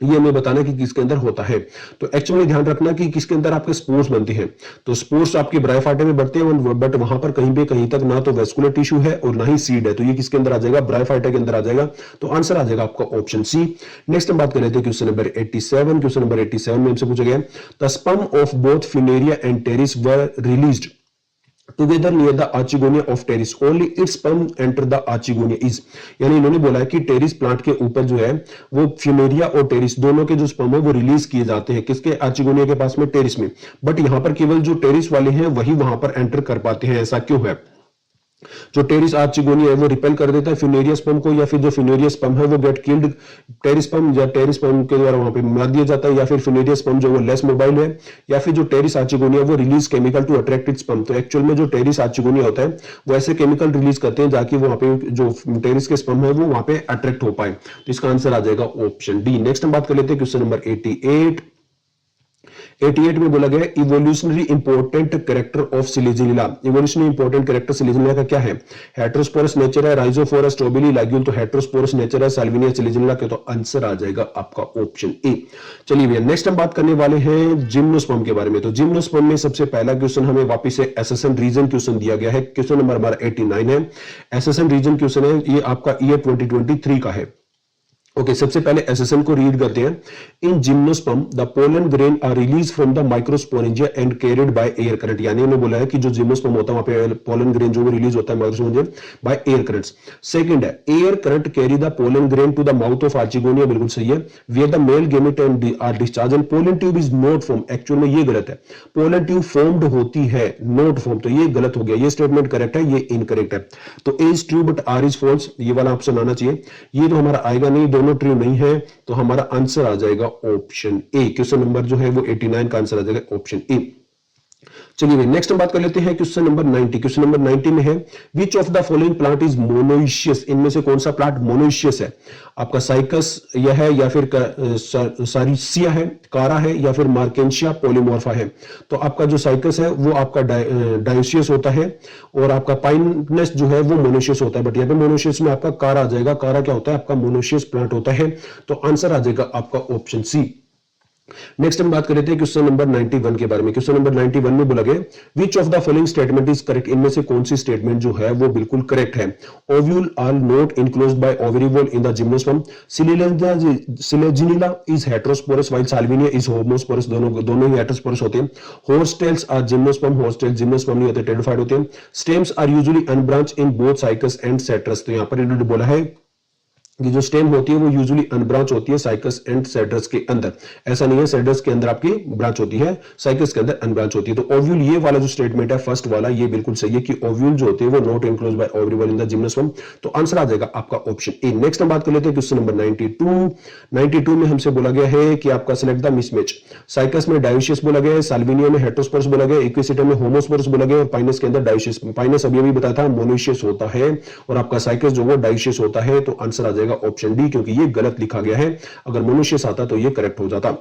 ये हमें बताना कि किसके अंदर होता है। तो एक्चुअली ध्यान रखना कि किसके अंदर आपके स्पोर्स बनते हैं। तो स्पोर्स आपके ब्रायोफाइटा में बढ़ते हैं, बट वहां पर कहीं पे कहीं तक ना तो वेस्कुलर टिश्यू है और ना ही सीड है। तो ये किसके अंदर आ जाएगा? ब्रायोफाइटा के अंदर आ जाएगा। तो आंसर आ जाएगा आपका ऑप्शन सी। नेक्स्ट हम बात कर लेते हैं क्वेश्चन नंबर 87। क्वेश्चन नंबर 87 में हमसे पूछा गया the sperm of both Funaria and Pteris were released together near the archegonia of Pteris, only its sperm enter the archegonia is. यानी इन्होंने बोला है कि टेरिस प्लांट के ऊपर जो है वो फ्यूनेरिया और टेरिस दोनों के जो स्पर्म है वो रिलीज किए जाते हैं। किसके? आर्चिगोनिया के पास में, टेरिस में। बट यहां पर केवल जो टेरिस वाले हैं वही वहां पर एंटर कर पाते हैं। ऐसा क्यों है? जो टेरिस आर्चिगोनिया है वो रिपेल कर देता है फ्यूनेरिया स्पर्म को, या फिर जो फ्यूनेरिया स्पर्म है वो गेट किल्ड टेरिस स्पर्म या टेरिस स्पर्म के द्वारा वहां पे मार दिया जाता है, या फिर फ्यूनेरिया स्पर्म जो वो लेस मोबाइल है, या फिर जो टेरिस आर्चिगोनिया वो release chemical to attract its sperm. तो एक्चुअल में जो टेरिस आर्चिगोनिया होता है वो ऐसे केमिकल रिलीज करते हैं जाकि वहां पे जो टेरिस के स्पर्म है वो वहां पे अट्रैक्ट हो पाए। तो इसका आंसर आ जाएगा ऑप्शन डी। नेक्स्ट हम बात कर लेते हैं क्वेश्चन नंबर 88। 88 में बोला गया evolutionary important character of Selaginella. Evolutionary important character Selaginella का क्या है? हेट्रोस्पोरस नेचर है, राइजोफोरस, स्ट्रोबिली, लाइग्यूल। तो हेट्रोस्पोरस नेचर है, साल्विनिया, सिलेजिनिला के। तो आंसर आ जाएगा आपका ऑप्शन ए। चलिए भैया, नेक्स्ट हम बात करने वाले हैं जिम्नोस्पर्म के बारे में। तो जिम्नोस्पर्म में सबसे पहला क्वेश्चन हमें वापस से एसेशन रीजन क्वेश्चन दिया गया है। क्वेश्चन नंबर हमारा 89 है। एसेशन रीजन क्वेश्चन है, ये आपका ईयर 2023 का है। ओके, सबसे पहले एसेशन को रीड करते हैं। In gymnosperm the pollen grain are release from the microsporangia and carried by air current. यानी उन्होंने बोला है कि जो जिम्नोस्पर्म होता है वहां पे पोलन ग्रेन जो वो रिलीज होता है microsporangia by air currents. Second है air current carry the pollen grain to the mouth of archegonia. बिल्कुल सही है। Where the male gamete are discharge and pollen tube is not form. Actual में ये गलत है, पोलन ट्यूब फॉर्म्ड होती है, नॉट फॉर्म। तो ये गलत हो गया, ये स्टेटमेंट करेक्ट है, ये इनकरेक्ट है। तो A is true but R is false, ये वाला ऑप्शन आना चाहिए। ये तो हमारा आएगा नहीं, दोनों ट्रू नहीं है। तो हमारा आंसर आ जाएगा ऑप्शन ए। क्वेश्चन नंबर जो है वो 89 का आंसर आ जाएगा ऑप्शन ए। चलिए भाई नेक्स्ट हम बात कर लेते हैं क्वेश्चन नंबर 90। क्वेश्चन नंबर 90 में है विच of the following plant is monoecious, इनमें से कौन सा प्लांट मोनोइशियस है? आपका साइकस यह है या फिर सारिसिया है, कारा है या फिर मार्केंशिया पॉलीमॉर्फा है। तो आपका जो साइकस है वो आपका डायोसियस होता है और आपका पाइनस जो है वो मोनोशियस होता है, बट यहाँ पे मोनोशियस में आपका कारा आ जाएगा। कारा क्या होता है? आपका मोनोशियस प्लांट होता है। तो आंसर आ जाएगा आपका ऑप्शन सी। नेक्स्ट हम बात कर लेते हैं क्वेश्चन नंबर 91 के बारे में। क्वेश्चन नंबर 91 में बोला गया which of the following statement is correct, इनमें से कौन सी स्टेटमेंट जो है वो बिल्कुल करेक्ट है? Ovule are not enclosed by ovary wall in the gymnosperm, Selaginella is heterosporous while Salvinia is homosporous, दोनों ही हेटेरोस्पोरस होते हैं। Horsetails are gymnosperm, horsetail gymnosperm नहीं होते, टेरिडोफाइट होते हैं। Stems are usually unbranch in both Cycas and Cedrus, तो यहां पर इन्होंने बोला है कि जो स्टेम होती है वो यूजुअली अनब्रांच होती है साइकस एंड सेड्रस के अंदर। ऐसा नहीं है सेड्रस के अंदर आपकी ब्रांच होती है, साइकस के अंदर अनब्रांच होती है। तो ओव्यूल ये वाला जो स्टेटमेंट है फर्स्ट वाला ये बिल्कुल सही है कि ओव्यूल जो होते हैं वो not enclose by ovary wall in the gymnosperm. तो आंसर आ जाएगा आपका ऑप्शन ए। नेक्स्ट हम बात कर लेते हैं क्वेश्चन नंबर 92 में हमसे बोला गया है कि आपका सिलेक्ट द मिसमैच। साइकस में डायोसियस बोला गया है, साल्विनिया में हेटेरोस्पोरस बोला गया, इक्विसिटम में होमोस्पोरस बोला गया और पाइनस के अंदर डायोसियस। पाइनस अभी बताया था मोनोशियस होता है और आपका साइकस जो वो डायोसियस होता है। तो आंसर आ जाएगा ऑप्शन डी, क्योंकि ये गलत लिखा गया है। अगर मोनोशियस आता तो ये करेक्ट हो जाता।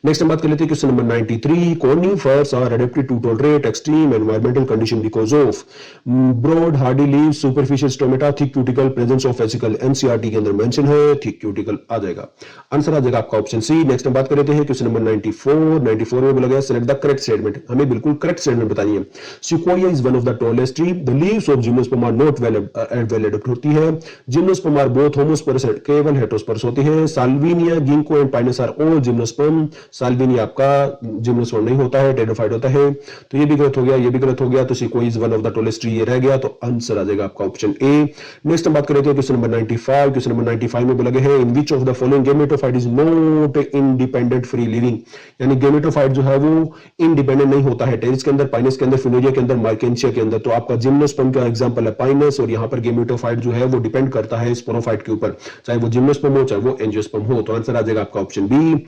नेक्स्ट हम बात कर लेते हैं question number 93। Conifers are adapted to tolerate extreme environmental condition because of broad hardy leaves, superficial stomata, thick cuticle, presence of vesicle. NCERT के अंदर मेंशन है, थिक क्यूटिकल आ जाएगा। आंसर आ जाएगा आपका ऑप्शन सी। नेक्स्ट हम बात कर लेते हैं क्वेश्चन नंबर 94 में बोला गया सिलेक्ट द करेक्ट स्टेटमेंट, हमें बिल्कुल करेक्ट स्टेटमेंट बतानी है। Sequoia is one of the tallest tree, the leaves of gymnosperm are not well adapt होती है। जिम्नोस्पर्म आर बोथ होमोस्पोरस, केवल हेटेरोस्पोरस होती है। Salvinia, Ginkgo and Pinus are all gymnosperm, Salvinia आपका जिम्नोस्पर्म नहीं होता है, टेरिडोफाइट होता है। तो ये भी गलत हो गया, ये भी गलत हो गया। तो Sequoia is one of the tallest tree ये रह गया। तो आंसर आ जाएगा आपका ऑप्शन ए। नेक्स्ट हम बात करेंगे क्वेश्चन नंबर 95। क्वेश्चन नंबर 95 में बोला गया है in which of the following gametophyte is not independent free living, यानी गेमेटोफाइट जो है वो इंडिपेंडेंट नहीं होता है। टेरिस के अंदर, पाइनस के अंदर, फिनोरिया के अंदर, मार्केंशिया के अंदर। तो आपका जिम्नोस्पर्म का एग्जांपल है पाइनस और यहाँ पर गेमेटोफाइट जो है वो डिपेंड करता है स्पोरोफाइट के ऊपर, चाहे वो जिम्नोस्पर्म हो चाहे वो एंजियोस्पर्म हो। तो आंसर आ जाएगा आपका ऑप्शन बी।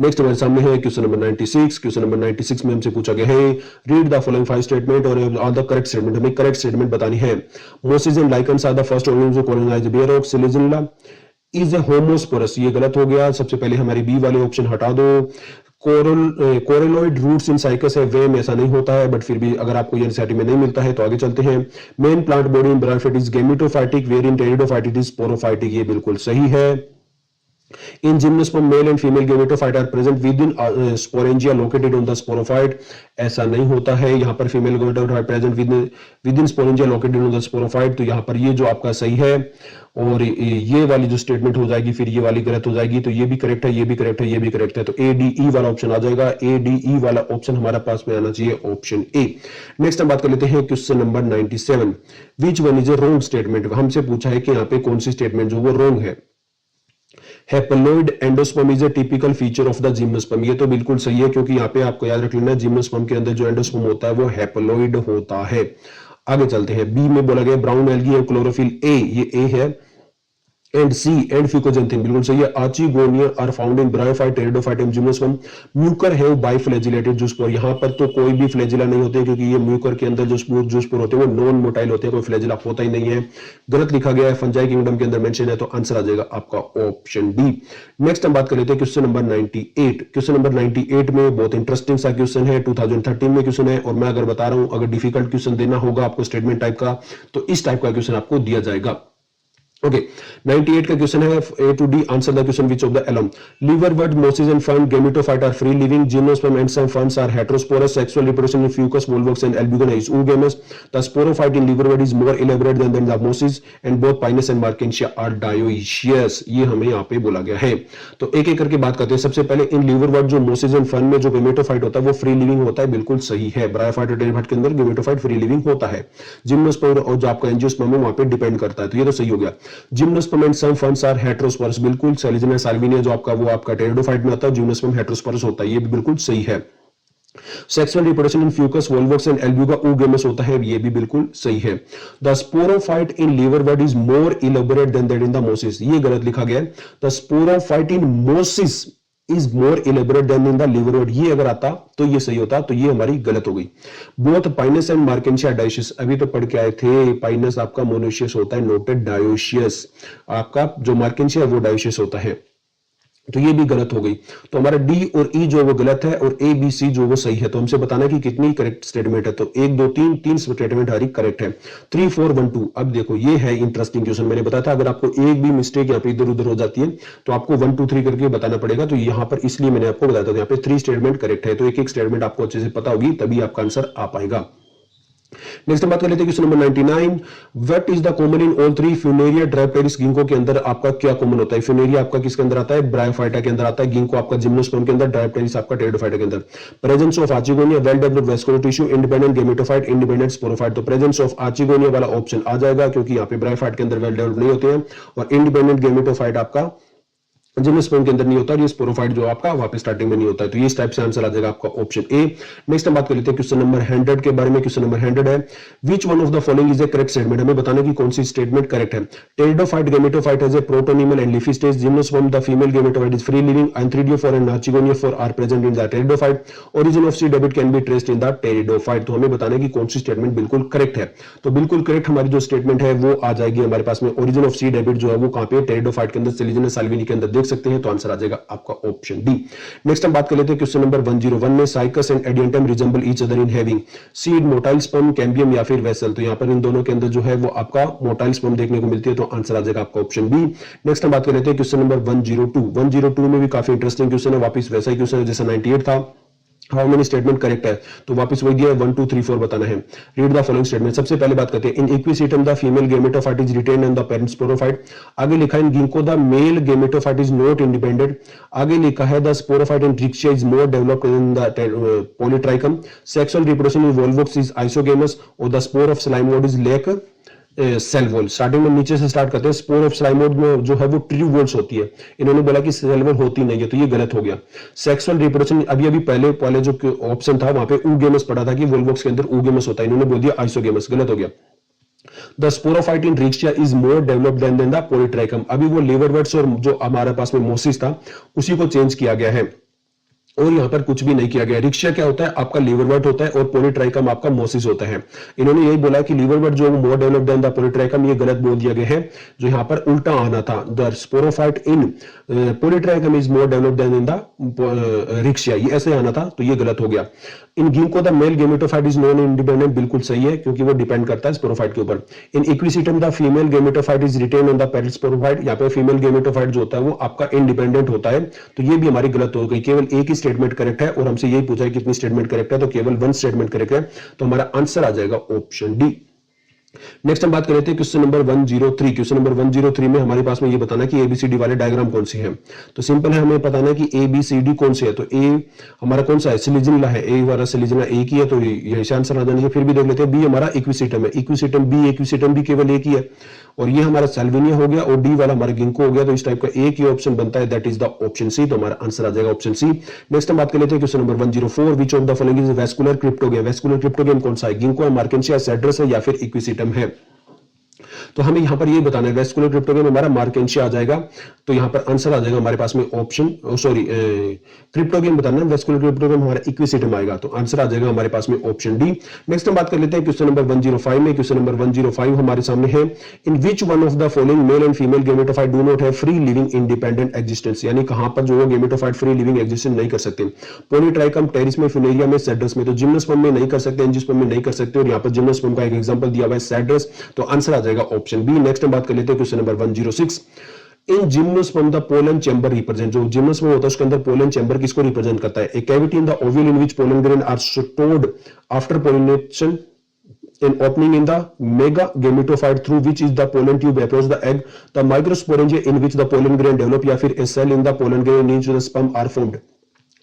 नेक्स्ट हमारे सामने है क्वेश्चन नंबर 96। क्वेश्चन नंबर 96 में हमसे पूछा गया है रीड द फॉलोइंग 5 स्टेटमेंट और ऑल द करेक्ट स्टेटमेंट, हमें करेक्ट स्टेटमेंट बतानी है। Mosses and lichens are the first organism colonise the bare of Selaginella is a homosporous, ये गलत हो गया। सबसे पहले हमारी बी वाले ऑप्शन हटा दो। कोरेलॉइड रूट्स इन साइकस है, वे में ऐसा नहीं होता है, बट फिर भी अगर आपको ये एनसीईआरटी में नहीं मिलता है तो आगे चलते हैं। Main plant body in bryophyte is gametophytic, where in pteridophyte it is sporophytic, ये बिल्कुल सही है। In gymnosperm, male and female gametophyte are present within sporangia located on the sporophyte. ऐसा नहीं होता है, यहाँ पर female gametophyte present within sporangia located on the sporophyte। तो यहाँ पर ये जो आपका सही है और ये वाली जो स्टेटमेंट हो जाएगी फिर ये वाली गलत हो जाएगी। तो ये भी करेक्ट है, ये भी करेक्ट है, ये भी करेक्ट है। तो ADE वाला ऑप्शन आ जाएगा। ADE वाला ऑप्शन हमारा पास में आना चाहिए, ऑप्शन ए। नेक्स्ट हम बात कर लेते हैं question number 97। Which one is a wrong statement, हमसे पूछा है कि यहाँ पे कौन सी स्टेटमेंट जो वो रॉन्ग है। Haploid endosperm is a typical feature of the gymnosperm, ये तो बिल्कुल सही है क्योंकि यहाँ पे आपको याद रख लेना जिम्नोस्पर्म के अंदर जो एंडोस्पर्म होता है वो हेपेलोइड होता है। आगे चलते हैं, बी में बोला गया brown algae and chlorophyll A, ये ए है। एंड सी एंड फ्यूकोजेंथिन बिल्कुल सही है। Archegonia are found in bryophyte, pteridophyte and gymnosperm. Mucor है बाइफ्लैजिलेटेड जूस्पोर, यहाँ पर तो कोई भी फ्लैजिला नहीं होते क्योंकि ये म्यूकर के अंदर जो जूस्पोर होते हैं वो नॉन मोटाइल होते हैं, कोई फ्लैजिला होता ही नहीं है। गलत लिखा गया है, फंजाई किंगडम के अंदर मेंशन है। तो आंसर आ जाएगा आपका ऑप्शन बी। नेक्स्ट हम बात कर लेते हैं क्वेश्चन नंबर 98। क्वेश्चन नंबर 98 में बहुत इंटरेस्टिंग सा क्वेश्चन है, 2013 में क्वेश्चन है। और मैं अगर बता रहा हूं अगर डिफिकल्ट क्वेश्चन देना होगा आपको स्टेटमेंट टाइप का तो इस टाइप का क्वेश्चन आपको दिया जाएगा। ओके 98 का क्वेश्चन है A to D answer the question which of the alum liverwort, mosses and fern gametophyte are free living, gymnosperm and some ferns are heterosporous, sexual reproduction in fucus, volvox and albigona is oogamous, the sporophyte in liverwort is more elaborate than the mosses and both pinus and markensia are dioecious। ये हमें यहाँ पे बोला गया है। तो एक एक करके बात करते हैं। सबसे पहले इन liverwort जो mosses and fern में जो gametophyte होता है वो फ्री लिविंग होता है, बिल्कुल सही है। ब्रायोफाइट और टेरिडोफाइट के अंदर gametophyte फ्री लिविंग होता है। जिम्नोस्पर्म और जो आपका एंजियोस्पर्म है वहां पे डिपेंड करता है, तो ये तो सही हो गया। Gymnosperm and some ferns are heterosporous, बिल्कुल सेलिजिना साल्विनिया जो आपका वो आपका टेरिडोफाइट में आता है, जिम्नोस्पर्म हेटेरोस्पोरस होता है, ये भी बिल्कुल सही है। Sexual reproduction in Fucus, Volvox and Albugo oogamous होता है, ये भी बिल्कुल सही है। The sporophyte in liverwort is more elaborate than that in the mosses, ये गलत लिखा गया है। The sporophyte in mosses is more elaborate than in the liverwort, ये अगर आता तो ये सही होता, तो ये हमारी गलत हो गई। Both Pinus and Marchantia dioecious, अभी तो पढ़ के आए थे, पाइनस आपका मोनोशियस होता है, नोटेड डायोशियस आपका जो मार्केंशिया वो डायोशियस होता है, तो ये भी गलत हो गई। तो हमारा डी और ई जो वो गलत है और ए बी सी जो वो सही है। तो हमसे बताना कि कितनी करेक्ट स्टेटमेंट है, तो 1 2 3 3 स्टेटमेंट हमारी करेक्ट है। 3 4 1 2। अब देखो ये है इंटरेस्टिंग क्वेश्चन, मैंने बताया था अगर आपको एक भी मिस्टेक यहाँ पे इधर उधर हो जाती है तो आपको 1 2 3 करके बताना पड़ेगा। तो यहाँ पर इसलिए मैंने आपको बताया था यहाँ पे 3 स्टेटमेंट करेक्ट है, तो एक एक स्टेटमेंट आपको अच्छे से पता होगी तभी आपका आंसर आ पाएगा। नेक्स्ट बात कर लेते हैं question number 99। What is the common in all three Funaria Dryopteris ginkgo के अंदर आपका क्या कॉमन होता है? फ्यूनेरिया आपका किसके अंदर आता है? ब्रायोफाइटा के अंदर आता है, गिंको आपका जिम्नोस्पर्म के अंदर, ड्रायोप्टेरिस आपका टेरिडोफाइटा के अंदर। Presence of archegonia, well developed vascular tissue, independent gametophyte, independent sporophyte. तो प्रेजेंस ऑफ आर्चिगोनिया वाला ऑप्शन आ जाएगा क्योंकि यहाँ पे ब्रायोफाइट के अंदर वेल डेवलप्ड नहीं होते हैं, और इंडिपेंडेंट गेमेटोफाइट आपका जिम्नोस्पर्म के अंदर नहीं होता, और ये स्पोरोफाइट जो आपका वहां पे स्टार्टिंग में नहीं होता है। तो ये इस टाइप से आंसर आ जाएगा आपका ऑप्शन ए। नेक्स्ट हम बात कर लेते हैं क्वेश्चन नंबर 100 के बारे में। क्वेश्चन नंबर 100 है which one of the following is a correct statement, हमें बताना कि कौन सी स्टेटमेंट करेक्ट है। Pteridophyte gametophyte has a protonemal and leafy stage, gymnosperm the female gametophyte is free living, antheridiophore and archegoniophore are present in the pteridophyte, origin of seed habit can be traced in the pteridophyte. तो हमें बताना कि कौन सी statement बिल्कुल correct है। तो बिल्कुल करेक्ट हमारी जो स्टेटमेंट है वो आ जाएगी हमारे पास में, ओरिजिन ऑफ सीड हैबिट जो है वो कहां पे? टेरिडोफाइट के अंदर, सेलिजिना साल्विनी के अंदर देख सकते हैं। तो आंसर जाएगा आपका ऑप्शन डी। नेक्स्ट हम बात कर लेते हैं क्वेश्चन नंबर 101 में। Cycas and Adiantum resemble each other in having seed, motile sperm, cambium या फिर वेसल। तो यहां पर इन दोनों के अंदर जो है वो आपका मोटाइल स्पर्म देखने को मिलती है, तो आंसर आ जाएगा आपका ऑप्शन बी। नेक्स्ट हम बात कर लेते हैं क्वेश्चन नंबर 102। 102 में भी काफी इंटरेस्टिंग क्वेश्चन है, वापस वैसा ही क्वेश्चन है जैसा 98 था। हाउ मेनी स्टेटमेंट करेक्ट है, तो वापस वही दिया है 1 2 3 4 बताना है। Read the following statement. सबसे पहले बात करते हैं in Equisetum the female gametophyte is retained in the parent sporophyte. आगे लिखा है in Ginkgo the male gametophyte is not independent. आगे लिखा है the sporophyte in Riccia is more developed in the Polytrichum. Sexual reproduction in Volvox is isogamous, और the spore of slime mould is lack cell wall. Starting में नीचे से start करते हैं। Spore of स्लाइमोड में जो है वो ट्रू वॉल्स होती है, इन्होंने बोला कि सेल वॉल होती नहीं है, तो ये गलत हो गया। सेक्सुअल रिप्रोडक्शन अभी अभी पहले जो ऑप्शन था वहां पे ऊगेमस पढ़ा था कि वोल्वोक्स के अंदर ऊगेमस होता है, इन्होंने बोल दिया आइसोगेमस, गलत हो गया। The sporophyte in Riccia is more developed than the Polytrichum. अभी वो लिवरवर्ट्स और जो हमारे पास में मोसिस था उसी को चेंज किया गया है, और यहां पर कुछ भी नहीं किया गया। रिक्शिया क्या होता है? आपका लिवरवर्ट होता है, और पॉलीट्राइकम आपका मोसिस होता है। इन्होंने यही बोला कि लिवरवर्ट जो more developed than the Polytrichum, ये गलत बोल दिया गया है, जो यहां पर उल्टा आना था। The sporophyte in Polytrichum is more developed than in the Riccia, ये ऐसे आना था, तो ये गलत हो गया। In Ginkgo the male gametophyte is non independent, बिल्कुल सही है क्योंकि वो डिपेंड करता है स्पोरोफाइट के ऊपर। In Equisetum the female gametophyte is retain on the parent sporophyte, यहाँ पे फीमेल गेमेटोफाइट जो होता है वो आपका इंडिपेंडेंट होता है, तो ये भी हमारी गलत हो गई। केवल एक ही स्टेटमेंट करेक्ट है, और हमसे यही पूछा है कितनी स्टेटमेंट करेक्ट है, तो केवल 1 स्टेटमेंट करेक्ट है, तो हमारा आंसर आ जाएगा ऑप्शन डी। नेक्स्ट हम बात कर लेते हैं क्वेश्चन नंबर 103। क्वेश्चन नंबर 103 में हमारे पास में ये बताना कि एबीसीडी वाले डायग्राम कौन से हैं। तो सिंपल है, हमें बताना है कि एबीसीडी कौन से है। तो ए हमारा कौन सा है? सिलिजिनला है, ए वाला सिलिजिनला एक ही है, तो ये आंसर आ जाना चाहिए। फिर भी देख लेते हैं, बी हमारा इक्विसिटम है, इक्विसिटम बी, इक्विसिटम भी केवल एक ही है, और ये हमारा साल्विनिया हो गया, और डी वाला हमारा गिंको हो गया। तो इस टाइप का एक ही ऑप्शन बनता है, that is the option C. तो हमारा आंसर आ जाएगा ऑप्शन सी। नेक्स्ट हम बात कर लेते हैं question number 104। Which of the following is vascular cryptogam. Vascular cryptogam कौन सा है? गिंको है, मार्केंशिया, सेड्रस है, या फिर इक्विसिटम है। तो हमें यहां पर ये बताना है वैस्कुलर क्रिप्टोगेम हमारा मार्केंशिया आ जाएगा, तो यहां पर आंसर आ जाएगा हमारे पास में ऑप्शन क्रिप्टोगेम बताना है, वैस्कुलर क्रिप्टोगेम हमारा इक्विसिटम आएगा, तो आंसर आ जाएगा हमारे पास में ऑप्शन डी। नेक्स्ट हम बात कर लेते हैं क्वेश्चन नंबर 105 में। क्वेश्चन नंबर 105 हमारे सामने है, in which one of the following male and female gametophyte do not have free living independent existence, यानी कहां पर जो गेमेटोफाइट फ्री लिविंग एग्जिस्टेंस नहीं कर सकते। पॉलीट्राइकम, टेरिस में, फ्यूनेरिया में, सेड्रस में। तो जिम्नोस्पर्म में नहीं कर सकते, एंजियोस्पर्म में नहीं कर सकते, और यहां पर जिम्नोस्पर्म का एक एग्जांपल दिया हुआ है सेड्रस, तो आंसर आ जाएगा ऑप्शन बी। नेक्स्ट हम बात कर लेते हैं question number 106। In gymnosperm the pollen chamber represent, जो जिम्नोस्पर्म होता है उसके अंदर पोलन चैम्बर किसको रिप्रेजेंट करता है? A cavity in the ovule in which pollen grain are stored after pollination, an opening in the mega gametophyte through which is the pollen tube approach the egg, the microsporangia in which the pollen grain develop, या फिर a cell in the pollen grain in which the sperm are formed।